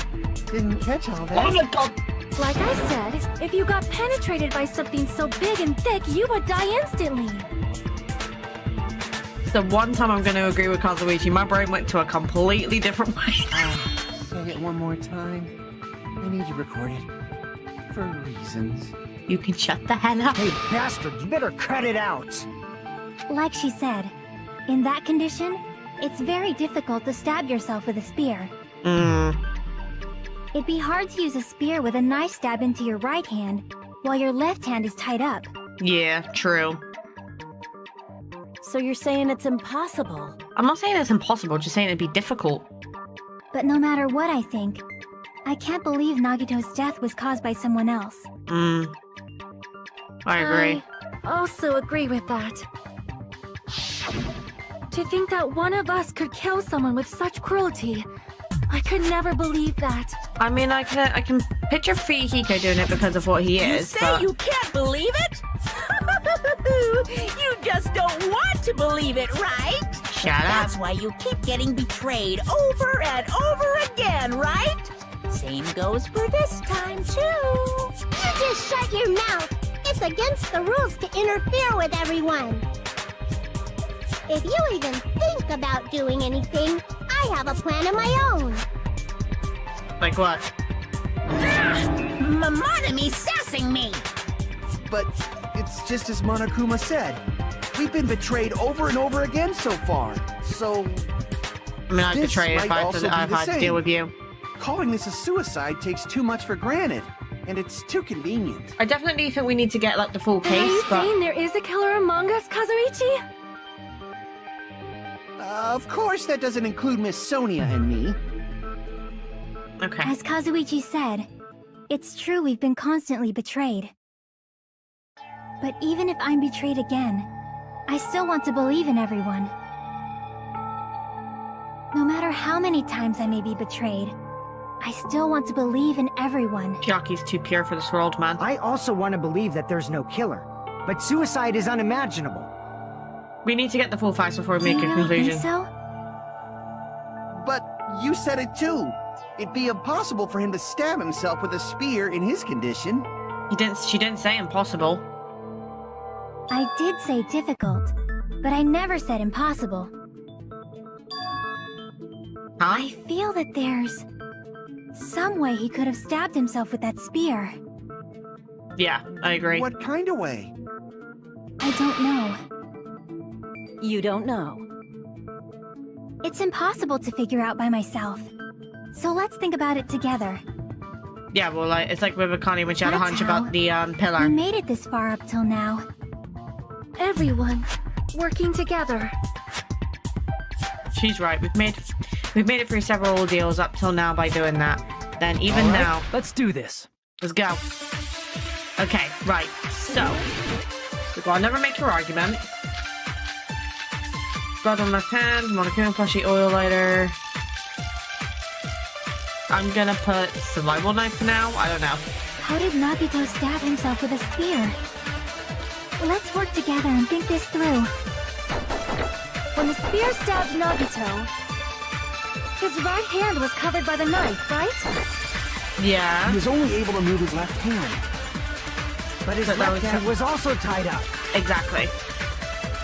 [SPEAKER 5] didn't catch all that.
[SPEAKER 1] Oh my god!
[SPEAKER 4] Like I said, if you got penetrated by something so big and thick, you would die instantly.
[SPEAKER 1] The one time I'm going to agree with Kazuichi, my brain went to a completely different way.
[SPEAKER 5] Say it one more time. I need you recorded. For reasons.
[SPEAKER 1] You can shut the hell up.
[SPEAKER 2] Hey, bastard, you better cut it out.
[SPEAKER 7] Like she said, in that condition, it's very difficult to stab yourself with a spear. It'd be hard to use a spear with a knife stab into your right hand while your left hand is tied up.
[SPEAKER 1] Yeah, true.
[SPEAKER 8] So you're saying it's impossible?
[SPEAKER 1] I'm not saying it's impossible, just saying it'd be difficult.
[SPEAKER 7] But no matter what I think, I can't believe Nagito's death was caused by someone else.
[SPEAKER 1] I agree.
[SPEAKER 4] I also agree with that. To think that one of us could kill someone with such cruelty, I could never believe that.
[SPEAKER 1] I mean, I can picture Fihiko doing it because of what he
[SPEAKER 3] You
[SPEAKER 1] is,
[SPEAKER 3] say
[SPEAKER 1] but...
[SPEAKER 3] you can't believe it? You just don't want to believe it, right?
[SPEAKER 1] Shut up.
[SPEAKER 3] That's why you keep getting betrayed over and over again, right? Same goes for this time, too.
[SPEAKER 7] You just shut your mouth. It's against the rules to interfere with everyone. If you even think about doing anything, I have a plan of my own.
[SPEAKER 1] Like what?
[SPEAKER 3] Monogamy's sassing me.
[SPEAKER 5] But it's just as Monokuma said. We've been betrayed over and over again so far. So,
[SPEAKER 1] I mean, I'd
[SPEAKER 5] This
[SPEAKER 1] betray if
[SPEAKER 5] might also be
[SPEAKER 1] I've
[SPEAKER 5] the
[SPEAKER 1] had to
[SPEAKER 5] same.
[SPEAKER 1] deal with you.
[SPEAKER 5] calling this a suicide takes too much for granted. And it's too convenient.
[SPEAKER 1] I definitely think we need to get, like, the full
[SPEAKER 4] Are
[SPEAKER 1] case,
[SPEAKER 4] you
[SPEAKER 1] but...
[SPEAKER 4] saying there is a killer among us, Kazuichi?
[SPEAKER 5] Of course that doesn't include Miss Sonia and me.
[SPEAKER 1] Okay.
[SPEAKER 7] As Kazuichi said, it's true we've been constantly betrayed. But even if I'm betrayed again, I still want to believe in everyone. No matter how many times I may be betrayed, I still want to believe in everyone.
[SPEAKER 1] Chiaki's too pure for this world, man.
[SPEAKER 2] I also want to believe that there's no killer, but suicide is unimaginable.
[SPEAKER 1] We need to get the full facts before we
[SPEAKER 7] Do
[SPEAKER 1] make
[SPEAKER 7] you
[SPEAKER 1] a
[SPEAKER 7] really
[SPEAKER 1] conclusion.
[SPEAKER 7] think so?
[SPEAKER 5] But you said it too. It'd be impossible for him to stab himself with a spear in his condition.
[SPEAKER 1] She didn't say impossible.
[SPEAKER 7] I did say difficult, but I never said impossible.
[SPEAKER 1] Huh?
[SPEAKER 7] I feel that there's some way he could have stabbed himself with that spear.
[SPEAKER 1] Yeah, I agree.
[SPEAKER 5] What kind of way?
[SPEAKER 7] I don't know.
[SPEAKER 8] You don't know.
[SPEAKER 7] It's impossible to figure out by myself. So let's think about it together.
[SPEAKER 1] Yeah, well, like, it's like with Akane when she had a
[SPEAKER 7] That's
[SPEAKER 1] hunch
[SPEAKER 7] how
[SPEAKER 1] about the
[SPEAKER 7] We
[SPEAKER 1] pillar.
[SPEAKER 7] made it this far up till now.
[SPEAKER 4] Everyone working together.
[SPEAKER 1] She's right. We've made it through several ordeals up till now by doing that. Then even
[SPEAKER 6] All right,
[SPEAKER 1] now,
[SPEAKER 6] let's do this.
[SPEAKER 1] let's go. Okay, right. So we've got another mature argument. Blood on left hand, Monokuma plushie oil lighter. I'm gonna put survival knife for now. I don't know.
[SPEAKER 7] How did Nagito stab himself with a spear? Let's work together and think this through.
[SPEAKER 4] When the spear stabbed Nagito, his right hand was covered by the knife, right?
[SPEAKER 1] Yeah.
[SPEAKER 5] He was only able to move his left hand.
[SPEAKER 2] But his
[SPEAKER 1] But that
[SPEAKER 2] left
[SPEAKER 1] was-
[SPEAKER 2] hand was also tied up.
[SPEAKER 1] Exactly.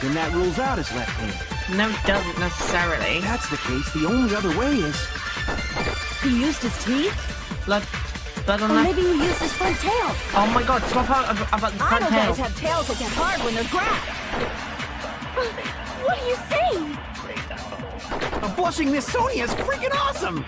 [SPEAKER 5] Then that rules out his left hand.
[SPEAKER 1] No, it doesn't necessarily.
[SPEAKER 5] If that's the case, the only other way is...
[SPEAKER 8] He used his teeth?
[SPEAKER 1] Blood on
[SPEAKER 8] Or
[SPEAKER 1] left.
[SPEAKER 8] maybe he used his front tail?
[SPEAKER 1] Oh my god, swap out about the front
[SPEAKER 8] Idle
[SPEAKER 1] tail.
[SPEAKER 8] guys have tails that get hard when they're grabbed.
[SPEAKER 4] What are you saying?
[SPEAKER 5] A blushing Miss Sonia is freaking awesome!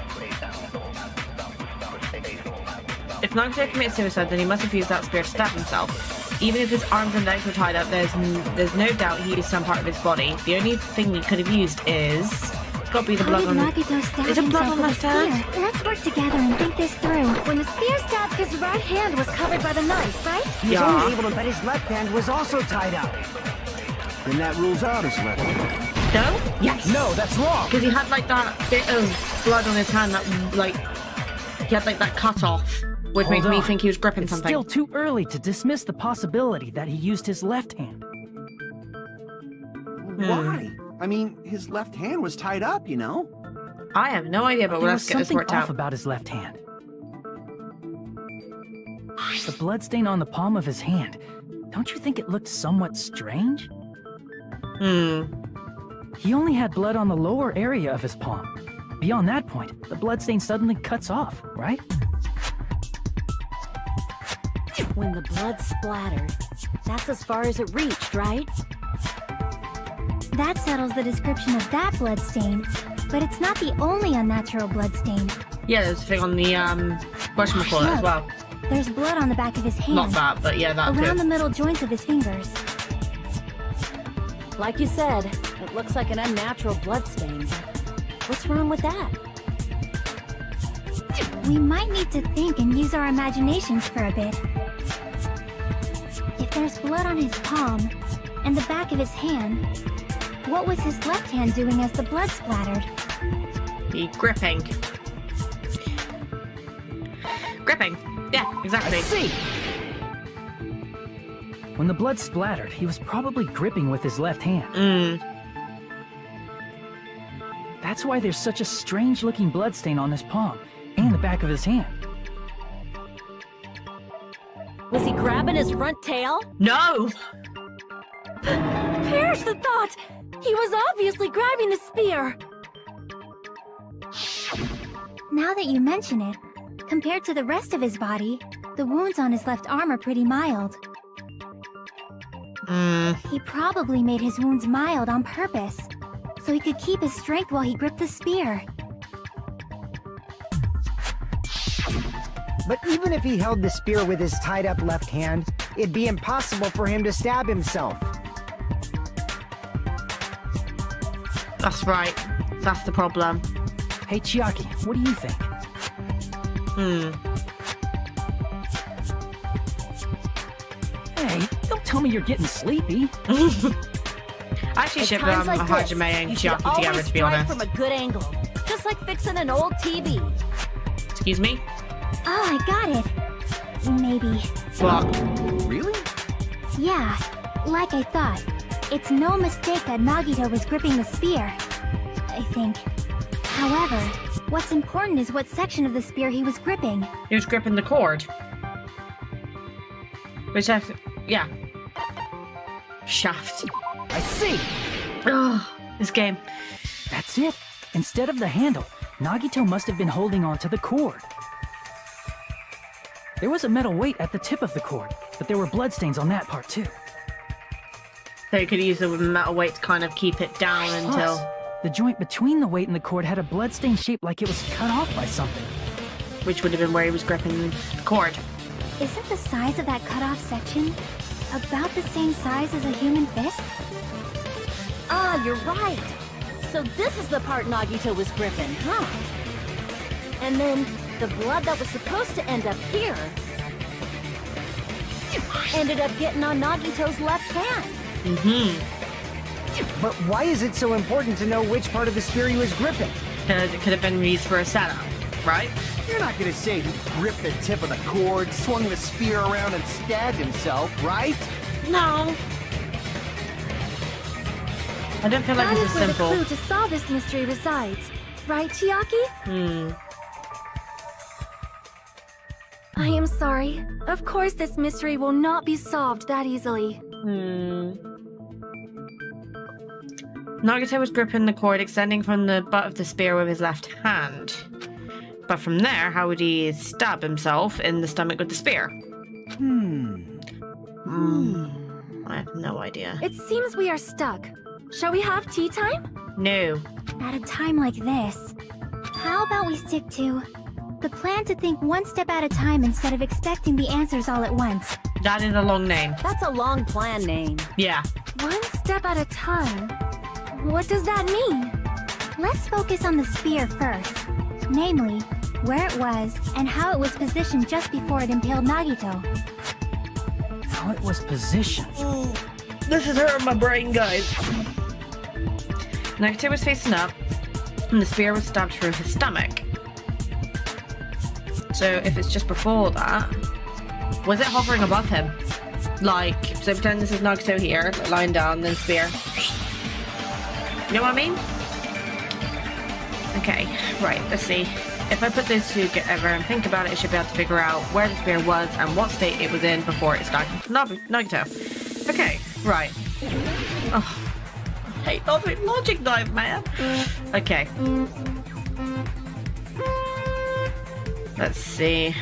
[SPEAKER 1] If If Nagito commits suicide, then he must have used that spear to stab himself. Even if his arms and legs were tied up, there's no doubt he used some part of his body. The only thing he could have used is... It's got to be the blood on... Is it blood on my hand?
[SPEAKER 4] Let's work together and think this through. When the spear stabbed, his right hand was covered by the knife, right?
[SPEAKER 2] He was only able to, but his left hand was also tied up.
[SPEAKER 5] Then that rules out his left hand.
[SPEAKER 1] No? Yes.
[SPEAKER 6] No, that's wrong.
[SPEAKER 1] Because he had like that bit of blood on his hand that like... He had like that cut off. Which makes me think he was gripping something.
[SPEAKER 6] It's still too early to dismiss the possibility that he used his left hand.
[SPEAKER 5] Why? I mean, his left hand was tied up, you know?
[SPEAKER 1] I have no idea, but let's get this worked
[SPEAKER 6] There was something off
[SPEAKER 1] out.
[SPEAKER 6] about his left hand. The bloodstain on the palm of his hand. Don't you think it looked somewhat strange? He only had blood on the lower area of his palm. Beyond that point, the bloodstain suddenly cuts off, right?
[SPEAKER 8] When the blood splattered, that's as far as it reached, right?
[SPEAKER 4] That settles the description of that bloodstain, but it's not the only unnatural bloodstain.
[SPEAKER 1] Yeah, there's a thing on the whatchamacallit as well.
[SPEAKER 4] There's blood on the back of his hand.
[SPEAKER 1] Not that, but yeah, that
[SPEAKER 4] around
[SPEAKER 1] too.
[SPEAKER 4] the middle joints of his fingers.
[SPEAKER 8] Like you said, it looks like an unnatural bloodstain. What's wrong with that?
[SPEAKER 4] We might need to think and use our imaginations for a bit. If there's blood on his palm and the back of his hand, what was his left hand doing as the blood splattered?
[SPEAKER 1] The gripping. Gripping. Yeah, exactly.
[SPEAKER 6] I see! When the blood splattered, he was probably gripping with his left hand. That's why there's such a strange-looking bloodstain on his palm and the back of his hand.
[SPEAKER 8] Was he grabbing his front tail?
[SPEAKER 1] No!
[SPEAKER 4] Perish the thought! He was obviously grabbing the spear! Now that you mention it, compared to the rest of his body, the wounds on his left arm are pretty mild. He probably made his wounds mild on purpose, so he could keep his strength while he gripped the spear.
[SPEAKER 2] But even if he held the spear with his tied-up left hand, it'd be impossible for him to stab himself.
[SPEAKER 1] That's right. That's the problem.
[SPEAKER 6] Hey, Chiaki, what do you think? Hey, don't tell me you're getting sleepy.
[SPEAKER 1] I actually ship
[SPEAKER 8] At times like this,
[SPEAKER 1] Hajime and
[SPEAKER 8] you should
[SPEAKER 1] Chiaki together,
[SPEAKER 8] always
[SPEAKER 1] to be
[SPEAKER 8] strike
[SPEAKER 1] honest.
[SPEAKER 8] from a good angle, just like fixing an old TV.
[SPEAKER 1] Excuse me?
[SPEAKER 4] Oh, I got it. Maybe.
[SPEAKER 1] What?
[SPEAKER 5] Really?
[SPEAKER 4] Yeah, like I thought. It's no mistake that Nagito was gripping the spear, I think. However, what's important is what section of the spear he was gripping.
[SPEAKER 1] He was gripping the cord. Which yeah. Shaft.
[SPEAKER 6] I see!
[SPEAKER 1] Ugh, this game.
[SPEAKER 6] That's it. Instead of the handle, Nagito must have been holding on to the cord. There was a metal weight at the tip of the cord, but there were bloodstains on that part too.
[SPEAKER 1] So you could use the metal weight to kind of keep it down until...
[SPEAKER 6] Plus, the joint between the weight and the cord had a bloodstain shape like it was cut off by something.
[SPEAKER 1] Which would have been where he was gripping the cord.
[SPEAKER 4] Isn't the size of that cut-off section about the same size as a human fist?
[SPEAKER 8] Ah, you're right. So this is the part Nagito was gripping, huh? And then the blood that was supposed to end up here ended up getting on Nagito's left hand.
[SPEAKER 2] But why is it so important to know which part of the spear he was gripping?
[SPEAKER 1] Because it could have been used for a setup, right?
[SPEAKER 5] You're not gonna say he gripped the tip of the cord, swung the spear around, and stabbed himself, right?
[SPEAKER 1] No. I don't feel like
[SPEAKER 4] That
[SPEAKER 1] this
[SPEAKER 4] is
[SPEAKER 1] is
[SPEAKER 4] where the
[SPEAKER 1] simple.
[SPEAKER 4] clue to solve this mystery resides. Right, Chiaki? I am sorry. Of course this mystery will not be solved that easily.
[SPEAKER 1] Nagito was gripping the cord extending from the butt of the spear with his left hand. But from there, how would he stab himself in the stomach with the spear? I have no idea.
[SPEAKER 4] It seems we are stuck. Shall we have tea time?
[SPEAKER 1] No.
[SPEAKER 4] At a time like this, how about we stick to The plan to think one step at a time instead of expecting the answers all at once.
[SPEAKER 1] That is a long name.
[SPEAKER 8] That's a long plan name.
[SPEAKER 1] Yeah.
[SPEAKER 4] One step at a time? What does that mean? Let's focus on the spear first. Namely, where it was and how it was positioned just before it impaled Nagito.
[SPEAKER 6] How it was positioned.
[SPEAKER 1] This is hurting my brain, guys. Nagito was facing up, and the spear was stabbed through his stomach. So if it's just before that, was it hovering above him? Like, so pretend this is Nagito here, like lying down, then spear. You know what I mean? Okay, right, let's see. If I put those two together and think about it, I should be able to figure out where the spear was and what state it was in before it started Nagito. Okay, right. Oh, I hate logic dive, man. Okay. Let's see.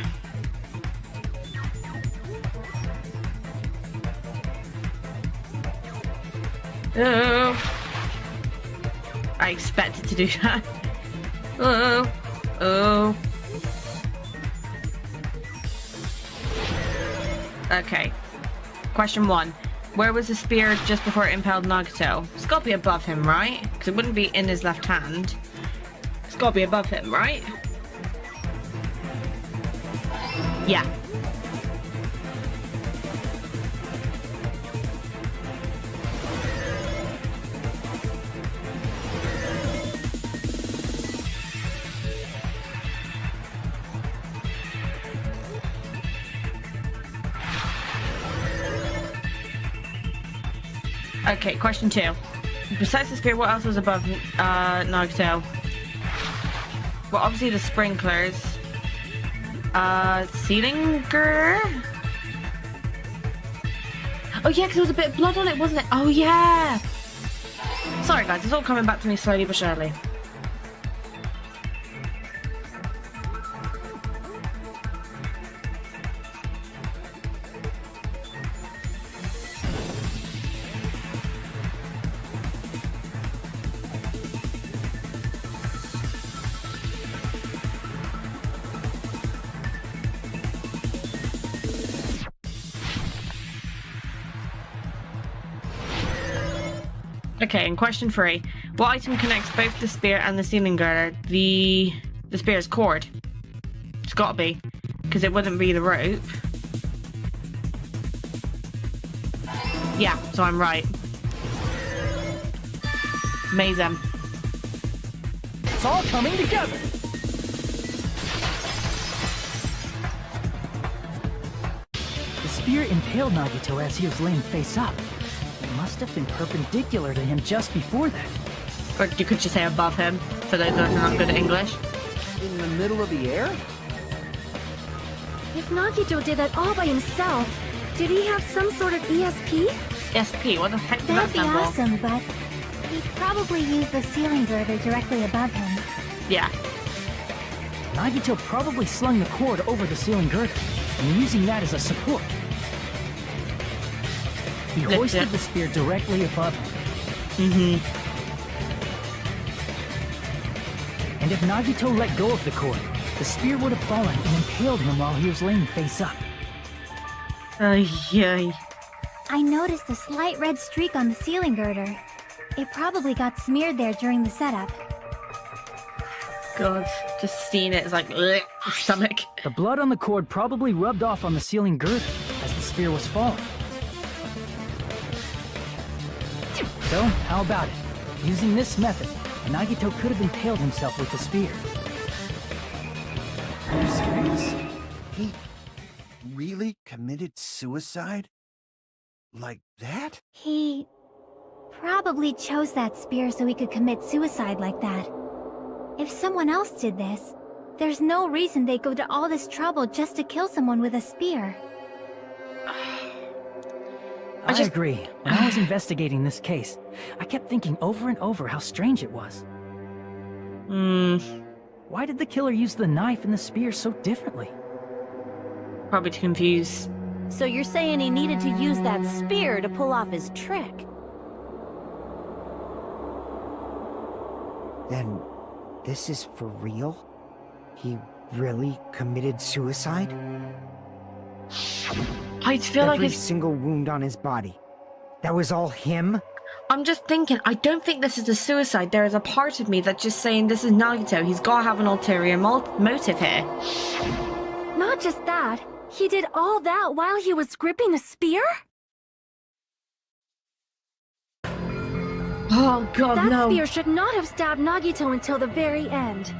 [SPEAKER 1] Oh. I expected to do that. Oh. Oh. Okay. Question 1. Where was the spear just before it impaled Nagito? It's got to be above him, right? Because it wouldn't be in his left hand. It's got to be above him, right? Yeah. Okay, question 2. Besides the spear, what else was above Nagito? Well, obviously the sprinklers. Ceiling girder? Oh yeah, because there was a bit of blood on it, wasn't it? Oh yeah! Sorry guys, it's all coming back to me slowly but surely. Okay, and question 3. What item connects both the spear and the ceiling girder? The spear's cord. It's gotta be. Because it wouldn't be the rope. Yeah, so I'm right. Amazing.
[SPEAKER 6] It's all coming together. The spear impaled Nagito as he was laying face up. It must have been perpendicular to him just before that.
[SPEAKER 1] Or you could just say above him, for those that are not good at English.
[SPEAKER 5] In the middle of the air?
[SPEAKER 8] If Nagito did that all by himself, did he have some sort of ESP?
[SPEAKER 1] SP, what the heck does that
[SPEAKER 4] That'd be
[SPEAKER 1] stand for?
[SPEAKER 4] awesome, but he'd probably use the ceiling girder directly above him.
[SPEAKER 1] Yeah.
[SPEAKER 6] Nagito probably slung the cord over the ceiling girder and using that as a support. He hoisted the spear directly above him. And if Nagito let go of the cord, the spear would have fallen and impaled him while he was laying face up.
[SPEAKER 1] Yay.
[SPEAKER 4] I noticed a slight red streak on the ceiling girder. It probably got smeared there during the setup.
[SPEAKER 1] God, just seeing it is like, ugh, stomach.
[SPEAKER 6] The blood on the cord probably rubbed off on the ceiling girder as the spear was falling. So, how about it? Using this method, Nagito could have impaled himself with the spear.
[SPEAKER 5] Are you serious? He really committed suicide? Like that?
[SPEAKER 4] He probably chose that spear so he could commit suicide like that. If someone else did this, there's no reason they'd go to all this trouble just to kill someone with a spear.
[SPEAKER 6] I agree. When I was investigating this case, I kept thinking over and over how strange it was. Why did the killer use the knife and the spear so differently?
[SPEAKER 1] Probably to confuse.
[SPEAKER 8] So you're saying he needed to use that spear to pull off his trick?
[SPEAKER 2] Then, this is for real? He really committed suicide?
[SPEAKER 1] I feel like
[SPEAKER 2] Every
[SPEAKER 1] it's...
[SPEAKER 2] single wound on his body. That was all him?
[SPEAKER 1] I'm just thinking, I don't think this is a suicide. There is a part of me that's just saying this is Nagito. He's got to have an ulterior motive here.
[SPEAKER 4] Not just that, he did all that while he was gripping the spear?
[SPEAKER 1] Oh god,
[SPEAKER 4] That
[SPEAKER 1] no.
[SPEAKER 4] spear should not have stabbed Nagito until the very end.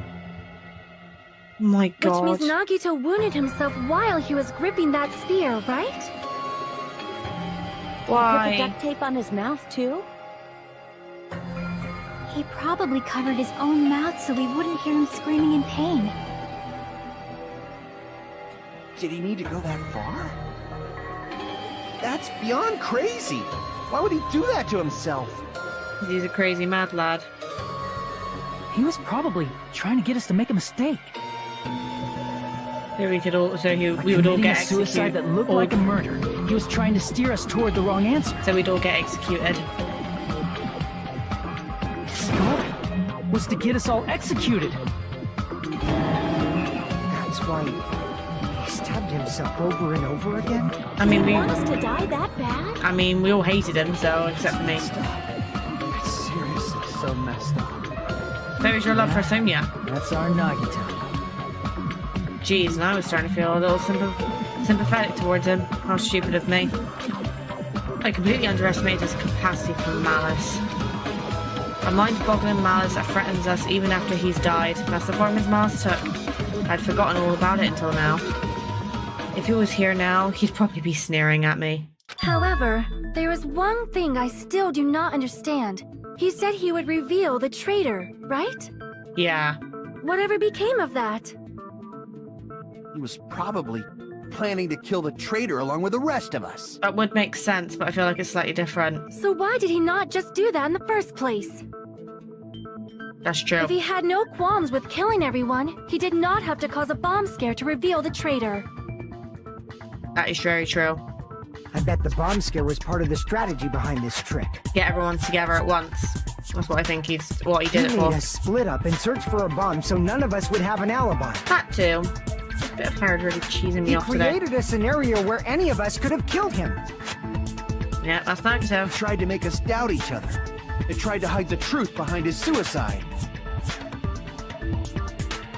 [SPEAKER 1] My god.
[SPEAKER 4] Which means Nagito wounded himself while he was gripping that spear, right?
[SPEAKER 8] Put the
[SPEAKER 1] Why?
[SPEAKER 8] duct tape on his mouth, too?
[SPEAKER 4] He probably covered his own mouth so we wouldn't hear him screaming in pain.
[SPEAKER 5] Did he need to go that far? That's beyond crazy. Why would he do that to himself?
[SPEAKER 1] He's a crazy mad lad.
[SPEAKER 6] He was probably trying to get us to make a mistake.
[SPEAKER 1] So we could all,
[SPEAKER 6] By
[SPEAKER 1] we would all
[SPEAKER 6] committing
[SPEAKER 1] get
[SPEAKER 6] a suicide
[SPEAKER 1] executed.
[SPEAKER 6] that looked
[SPEAKER 1] Or-
[SPEAKER 6] like a murder. He was trying to steer us toward the wrong answer.
[SPEAKER 1] So we'd all get executed.
[SPEAKER 6] His goal was to get us all executed.
[SPEAKER 2] That's why he stabbed himself over and over again?
[SPEAKER 1] I mean,
[SPEAKER 8] You want us to die that bad?
[SPEAKER 1] we all hated him, so except for me.
[SPEAKER 5] That's seriously so messed up.
[SPEAKER 1] So is your love for Sonia?
[SPEAKER 6] That's our Nagito.
[SPEAKER 1] Jeez, and I was starting to feel a little sympathetic towards him. How stupid of me. I completely underestimated his capacity for malice. A mind-boggling malice that threatens us even after he's died. That's the form his malice took. I'd forgotten all about it until now. If he was here now, he'd probably be sneering at me.
[SPEAKER 4] However, there is one thing I still do not understand. He said he would reveal the traitor, right?
[SPEAKER 1] Yeah.
[SPEAKER 4] Whatever became of that?
[SPEAKER 5] He was probably planning to kill the traitor along with the rest of us.
[SPEAKER 1] That would make sense, but I feel like it's slightly different.
[SPEAKER 4] So why did he not just do that in the first place?
[SPEAKER 1] That's true.
[SPEAKER 4] If he had no qualms with killing everyone, he did not have to cause a bomb scare to reveal the traitor.
[SPEAKER 1] That is very true.
[SPEAKER 2] I bet the bomb scare was part of the strategy behind this trick.
[SPEAKER 1] Get everyone together at once. That's what I think he did
[SPEAKER 2] He
[SPEAKER 1] it
[SPEAKER 2] made
[SPEAKER 1] for.
[SPEAKER 2] us split up and search for a bomb so none of us would have an alibi.
[SPEAKER 1] That too. A bit of Howard really cheesing me
[SPEAKER 2] He
[SPEAKER 1] off today.
[SPEAKER 2] created a scenario where any of us could have killed him.
[SPEAKER 1] Yeah, that's Nagito.
[SPEAKER 5] He tried to make us doubt each other. They tried to hide the truth behind his suicide.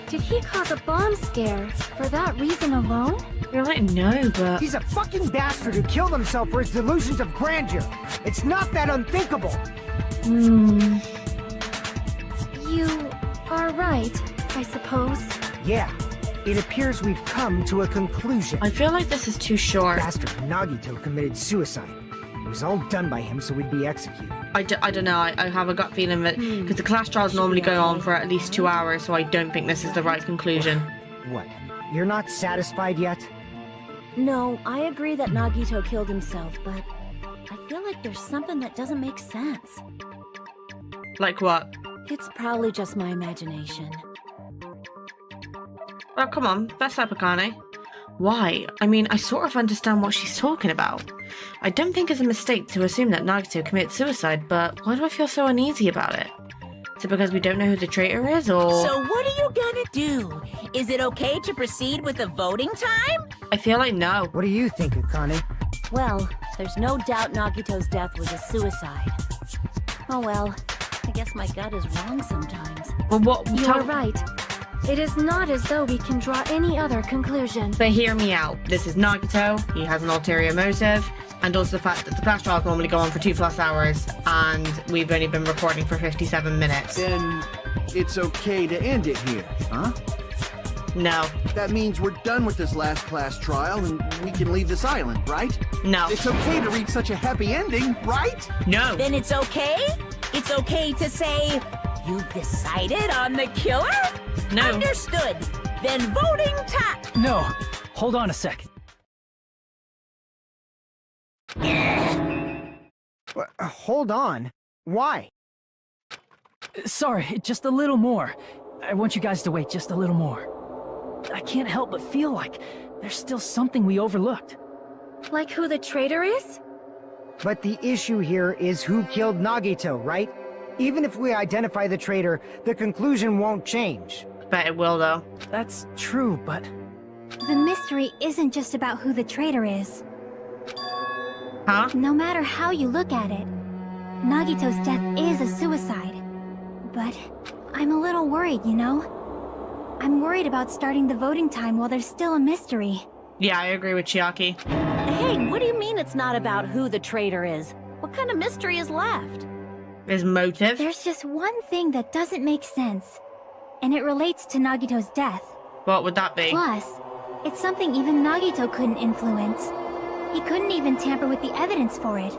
[SPEAKER 4] Did he cause a bomb scare for that reason alone?
[SPEAKER 1] You're like, no, but...
[SPEAKER 2] He's a fucking bastard who killed himself for his delusions of grandeur. It's not that unthinkable.
[SPEAKER 1] Hmm.
[SPEAKER 4] You are right, I suppose.
[SPEAKER 2] Yeah, it appears we've come to a conclusion.
[SPEAKER 1] I feel like this is too short.
[SPEAKER 2] Bastard Nagito committed suicide. It was all done by him so we'd be executed.
[SPEAKER 1] I don't know. I have a gut feeling that... Because the class trials normally go on for at least 2 hours, so I don't think this is the right conclusion.
[SPEAKER 2] What? You're not satisfied yet?
[SPEAKER 8] No, I agree that Nagito killed himself, but I feel like there's something that doesn't make sense.
[SPEAKER 1] Like what?
[SPEAKER 8] It's probably just my imagination.
[SPEAKER 1] Well, come on. That's Akane. Why? I mean, I sort of understand what she's talking about. I don't think it's a mistake to assume that Nagito committed suicide, but why do I feel so uneasy about it? Is it because we don't know who the traitor is, or...?
[SPEAKER 3] So what are you gonna do? Is it okay to proceed with the voting time?
[SPEAKER 1] I feel like no.
[SPEAKER 2] What do you think, Akane?
[SPEAKER 8] Well, there's no doubt Nagito's death was a suicide. Oh well, I guess my gut is wrong sometimes.
[SPEAKER 1] Well, what...
[SPEAKER 4] You are right. It is not as though we can draw any other conclusion.
[SPEAKER 1] But hear me out. This is Nagito. He has an ulterior motive. And also the fact that the class trials normally go on for 2+ hours, and we've only been recording for 57 minutes.
[SPEAKER 5] Then it's okay to end it here, huh?
[SPEAKER 1] No.
[SPEAKER 5] That means we're done with this last class trial and we can leave this island, right?
[SPEAKER 1] No.
[SPEAKER 5] It's okay to reach such a happy ending, right?
[SPEAKER 1] No.
[SPEAKER 3] Then it's okay? It's okay to say, you've decided on the killer?
[SPEAKER 1] No.
[SPEAKER 3] Understood. Then voting time.
[SPEAKER 6] No, hold on a second.
[SPEAKER 2] Hold on. Why?
[SPEAKER 6] Sorry, just a little more. I want you guys to wait just a little more. I can't help but feel like there's still something we overlooked.
[SPEAKER 4] Like who the traitor is?
[SPEAKER 2] But the issue here is who killed Nagito, right? Even if we identify the traitor, the conclusion won't change.
[SPEAKER 1] Bet it will, though.
[SPEAKER 6] That's true, but
[SPEAKER 4] The mystery isn't just about who the traitor is.
[SPEAKER 1] Huh?
[SPEAKER 4] No matter how you look at it, Nagito's death is a suicide. But I'm a little worried, you know? I'm worried about starting the voting time while there's still a mystery.
[SPEAKER 1] Yeah, I agree with Chiaki.
[SPEAKER 8] Hey, what do you mean it's not about who the traitor is? What kind of mystery is left?
[SPEAKER 1] His motive.
[SPEAKER 4] There's just one thing that doesn't make sense, and it relates to Nagito's death.
[SPEAKER 1] What would that be?
[SPEAKER 4] Plus, it's something even Nagito couldn't influence. He couldn't even tamper with the evidence for it.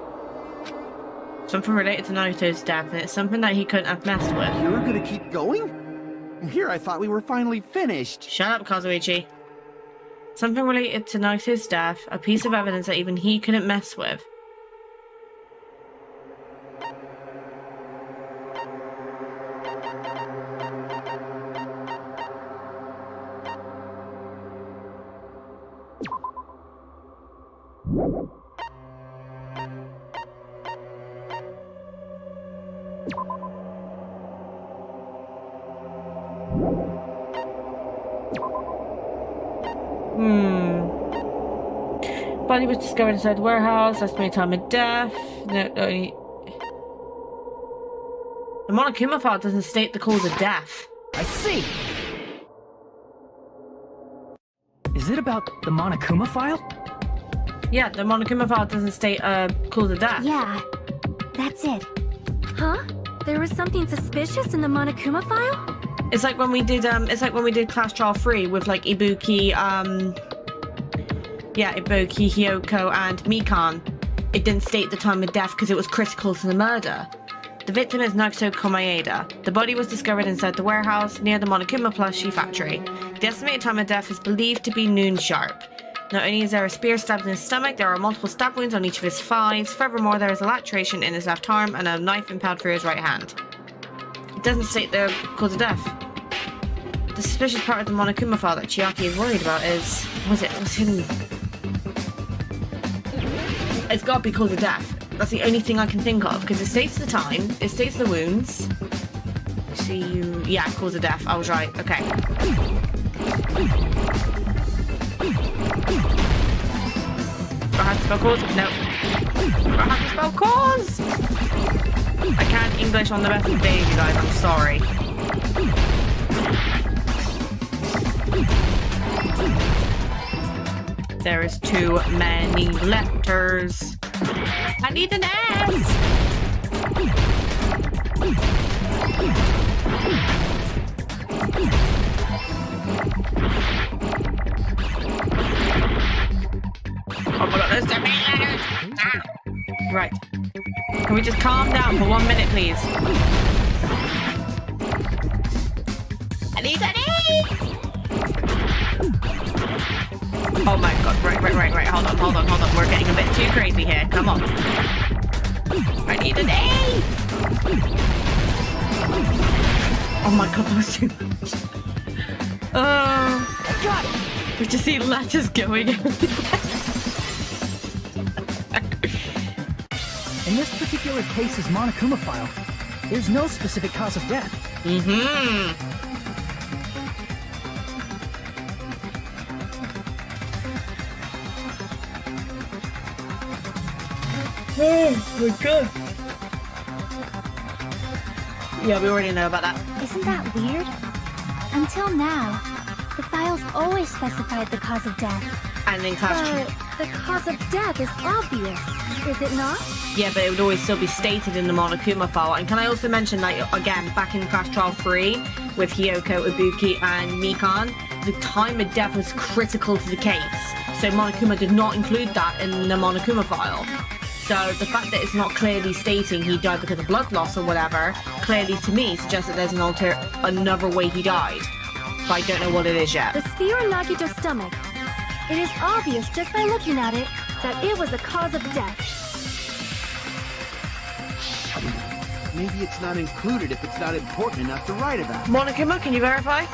[SPEAKER 1] Something related to Nagito's death, and it's something that he couldn't have messed with.
[SPEAKER 5] You were gonna keep going? Here, I thought we were finally finished.
[SPEAKER 1] Shut up, Kazuichi. Something related to Nagito's death, a piece of evidence that even he couldn't mess with. Body was discovered inside the warehouse. Estimated time of death. The Monokuma file doesn't state the cause of death.
[SPEAKER 6] I see! Is it about the Monokuma file?
[SPEAKER 1] Yeah, the Monokuma file doesn't state cause of death.
[SPEAKER 4] Yeah, that's it.
[SPEAKER 9] Huh? There was something suspicious in the Monokuma file?
[SPEAKER 1] It's like when we did Clash Trial 3 with like Ibuki, Ibuki, Hyoko, and Mikan. It didn't state the time of death because it was critical to the murder. The victim is Nagito Komaeda. The body was discovered inside the warehouse near the Monokuma plushie factory. The estimated time of death is believed to be noon sharp. Not only is there a spear stabbed in his stomach, there are multiple stab wounds on each of his thighs. Furthermore, there is a laceration in his left arm and a knife impaled through his right hand. It doesn't state the cause of death. The suspicious part of the Monokuma file that Chiaki is worried about is... what's hidden? It's got to be cause of death. That's the only thing I can think of, because it states the time, it states the wounds. Yeah, cause of death. I was right. Okay. Do I have to spell cause? No. Do I have to spell cause? I can't English on the best of days, you guys. I'm sorry. There is too many letters. I need an S! Oh my god, there's so many letters! Ah. Right. Can we just calm down for 1 minute, please? I need an E! Oh my god, right. Hold on. We're getting a bit too crazy here. Come on. I need an A! Oh my god, that was too much.
[SPEAKER 2] Got it!
[SPEAKER 1] We just see letters going everywhere.
[SPEAKER 6] In this particular case's Monokuma file, there's no specific cause of death.
[SPEAKER 1] Mm-hmm. Oh my god. Yeah, we already know about that.
[SPEAKER 4] Isn't that weird? Until now, the files always specified the cause of death.
[SPEAKER 1] And in Clash
[SPEAKER 9] The cause of death is obvious, is it not?
[SPEAKER 1] Yeah, but it would always still be stated in the Monokuma file. And can I also mention that, again, back in Clash Trial 3, with Hyoko, Ibuki, and Mikan, the time of death was critical to the case. So Monokuma did not include that in the Monokuma file. So the fact that it's not clearly stating he died because of blood loss or whatever, clearly to me suggests that there's another way he died. But I don't know what it is yet.
[SPEAKER 9] The spear in Nagito's stomach. It is obvious just by looking at it that it was the cause of death.
[SPEAKER 5] Maybe it's not included if it's not important enough to write about.
[SPEAKER 1] Monokuma, can you verify?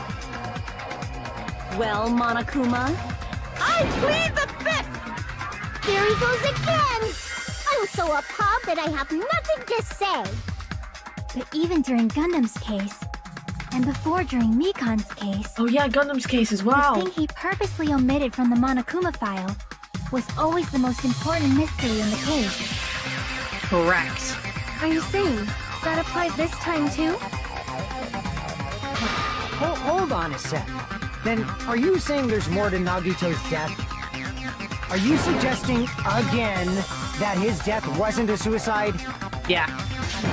[SPEAKER 8] Well, Monokuma, I plead the fifth!
[SPEAKER 7] There he goes again! I'm so appalled that I have nothing to say.
[SPEAKER 4] But even during Gundam's case, And before during Mikan's case,
[SPEAKER 1] Oh yeah, Gundam's case as
[SPEAKER 4] the
[SPEAKER 1] well.
[SPEAKER 4] thing he purposely omitted from the Monokuma file was always the most important mystery in the case.
[SPEAKER 1] Correct.
[SPEAKER 9] Are you saying that applies this time too?
[SPEAKER 2] Hold on a sec. Then, are you saying there's more to Nagito's death? Are you suggesting, again, that his death wasn't a suicide?
[SPEAKER 1] Yeah.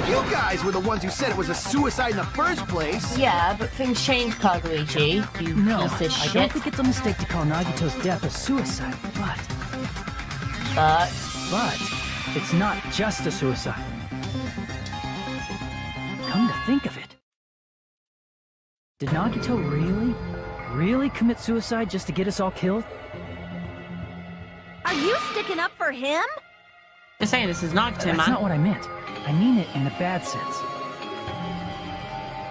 [SPEAKER 5] You guys were the ones who said it was a suicide in the first place.
[SPEAKER 1] Yeah, but things change, Kazuichi. You
[SPEAKER 6] No,
[SPEAKER 1] piece of
[SPEAKER 6] I
[SPEAKER 1] shit.
[SPEAKER 6] don't think it's a mistake to call Nagito's death a suicide, but it's not just a suicide. Come to think of it, did Nagito really commit suicide just to get us all killed?
[SPEAKER 8] Are you sticking up for him?
[SPEAKER 1] Just saying, this is Nagito,
[SPEAKER 6] That's
[SPEAKER 1] man.
[SPEAKER 6] not what I meant. I mean it in a bad sense.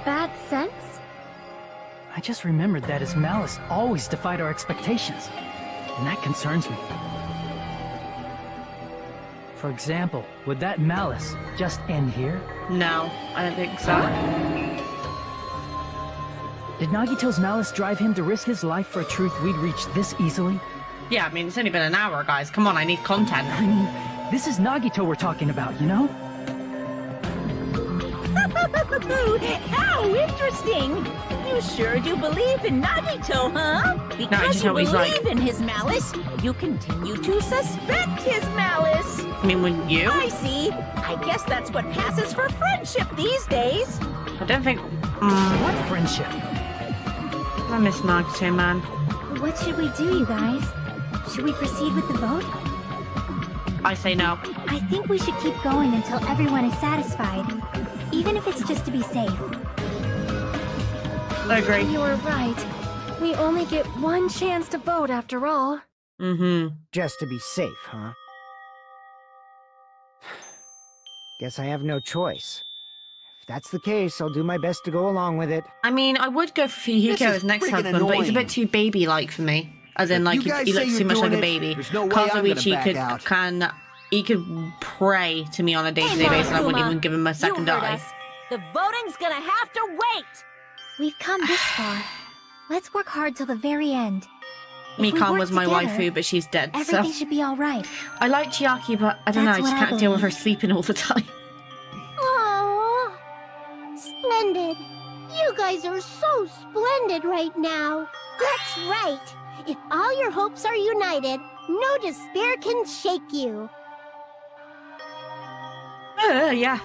[SPEAKER 9] Bad sense?
[SPEAKER 6] I just remembered that his malice always defied our expectations, and that concerns me. For example, would that malice just end here?
[SPEAKER 1] No, I don't think so.
[SPEAKER 6] Did Nagito's malice drive him to risk his life for a truth we'd reach this easily?
[SPEAKER 1] Yeah, I mean, it's only been an hour, guys. Come on, I need content.
[SPEAKER 6] I mean, this is Nagito we're talking about, you know?
[SPEAKER 3] How interesting! You sure do believe in Nagito, huh?
[SPEAKER 1] No, I
[SPEAKER 3] Because
[SPEAKER 1] just
[SPEAKER 3] you
[SPEAKER 1] know he's
[SPEAKER 3] believe
[SPEAKER 1] like-
[SPEAKER 3] in his malice, you continue to suspect his malice.
[SPEAKER 1] I mean, wouldn't you?
[SPEAKER 3] I see. I guess that's what passes for friendship these days.
[SPEAKER 1] I don't think...
[SPEAKER 6] What friendship?
[SPEAKER 1] I miss Nagito, man.
[SPEAKER 4] What should we do, you guys? Should we proceed with the vote?
[SPEAKER 1] I say no.
[SPEAKER 4] I think we should keep going until everyone is satisfied, even if it's just to be safe.
[SPEAKER 1] I agree.
[SPEAKER 9] You're right. We only get one chance to vote after all.
[SPEAKER 1] Mm-hmm.
[SPEAKER 2] Just to be safe, huh? Guess I have no choice. If that's the case, I'll do my best to go along with it.
[SPEAKER 1] I mean, I would go for
[SPEAKER 5] This
[SPEAKER 1] Fuyuhiko
[SPEAKER 5] is
[SPEAKER 1] as next
[SPEAKER 5] freaking
[SPEAKER 1] husband, but he's a bit
[SPEAKER 5] annoying.
[SPEAKER 1] too baby-like for me. As in,
[SPEAKER 5] If
[SPEAKER 1] like,
[SPEAKER 5] you guys
[SPEAKER 1] he
[SPEAKER 5] say
[SPEAKER 1] looks
[SPEAKER 5] you're
[SPEAKER 1] too much like
[SPEAKER 5] doing
[SPEAKER 1] a
[SPEAKER 5] it,
[SPEAKER 1] baby.
[SPEAKER 5] there's no way I'm gonna
[SPEAKER 1] Kazuichi
[SPEAKER 5] back out.
[SPEAKER 1] he could pray to me on a day-to-day basis and I wouldn't
[SPEAKER 8] Monokuma,
[SPEAKER 1] even give him a second
[SPEAKER 8] you heard
[SPEAKER 1] eye.
[SPEAKER 8] us. The voting's gonna have to wait.
[SPEAKER 4] We've come this far. Let's work hard till the very end. If we
[SPEAKER 1] Mikan
[SPEAKER 4] work
[SPEAKER 1] was my
[SPEAKER 4] together,
[SPEAKER 1] waifu, but she's dead,
[SPEAKER 4] everything
[SPEAKER 1] so...
[SPEAKER 4] should be all right.
[SPEAKER 1] I like Chiaki, but I don't know, I
[SPEAKER 4] That's
[SPEAKER 1] just
[SPEAKER 4] what I
[SPEAKER 1] can't deal with her
[SPEAKER 4] believe.
[SPEAKER 1] sleeping all the time.
[SPEAKER 7] Aww. Splendid. You guys are so splendid right now. That's right. If all your hopes are united, no despair can shake you.
[SPEAKER 1] Yeah.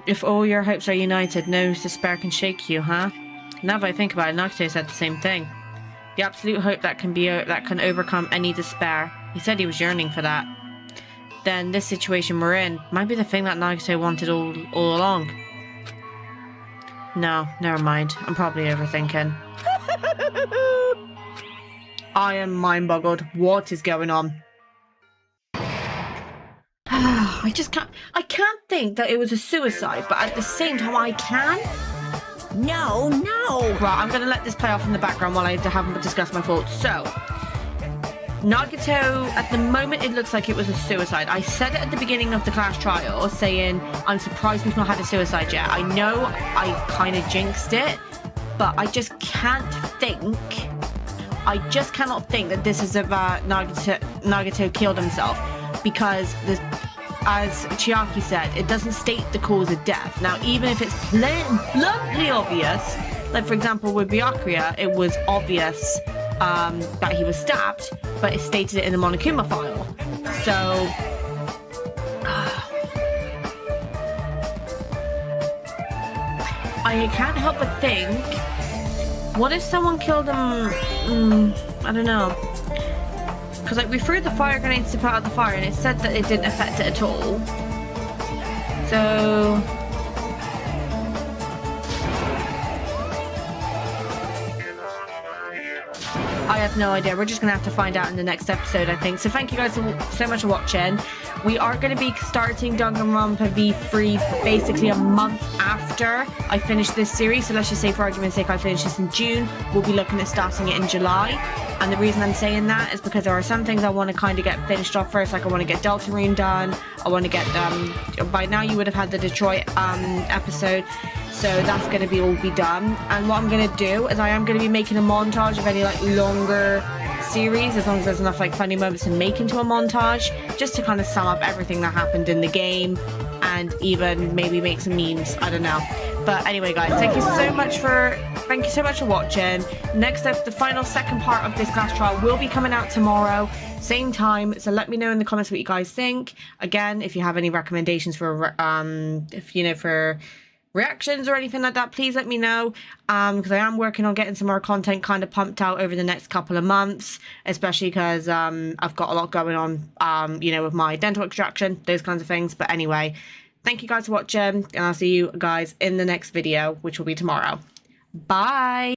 [SPEAKER 1] If all your hopes are united, no despair can shake you, huh? Now that I think about it, Nagito said the same thing. The absolute hope that can overcome any despair. He said he was yearning for that. Then this situation we're in might be the thing that Nagito wanted all along. No, never mind. I'm probably overthinking. I am mind-boggled. What is going on? I can't think that it was a suicide, but at the same time I can.
[SPEAKER 3] No.
[SPEAKER 1] Right, I'm gonna let this play off in the background while I haven't discussed my thoughts. So, Nagito, at the moment it looks like it was a suicide. I said it at the beginning of the class trial, saying, I'm surprised we've not had a suicide yet. I know I kind of jinxed it, but I just cannot think that this is about Nagito killed himself, because as Chiaki said, it doesn't state the cause of death. Now, even if it's bluntly obvious, like for example with Byakuya, it was obvious that he was stabbed, but it stated it in the Monokuma file. So, I can't help but think, what if someone killed him? I don't know. Because like we threw the fire grenades to put out the fire, and it said that it didn't affect it at all. So I have no idea. We're just gonna have to find out in the next episode, I think. So thank you guys so much for watching. We are going to be starting Danganronpa V3 basically a month after I finish this series. So let's just say, for argument's sake, I finish this in June. We'll be looking at starting it in July. And the reason I'm saying that is because there are some things I want to kind of get finished off first. Like I want to get Deltarune done. I want to get by now you would have had the Detroit episode. So that's going to be all be done. And what I'm going to do is I am going to be making a montage of any like longer series, as long as there's enough like funny moments to make into a montage, just to kind of sum up everything that happened in the game and even maybe make some memes. I don't know. But anyway, guys, thank you so much for watching. Next up, the final second part of this class trial will be coming out tomorrow, same time. So let me know in the comments what you guys think. Again, if you have any recommendations for for reactions or anything like that, please let me know, because I am working on getting some more content kind of pumped out over the next couple of months, especially because I've got a lot going on, with my dental extraction, those kinds of things. But anyway, thank you guys for watching, and I'll see you guys in the next video, which will be tomorrow. Bye.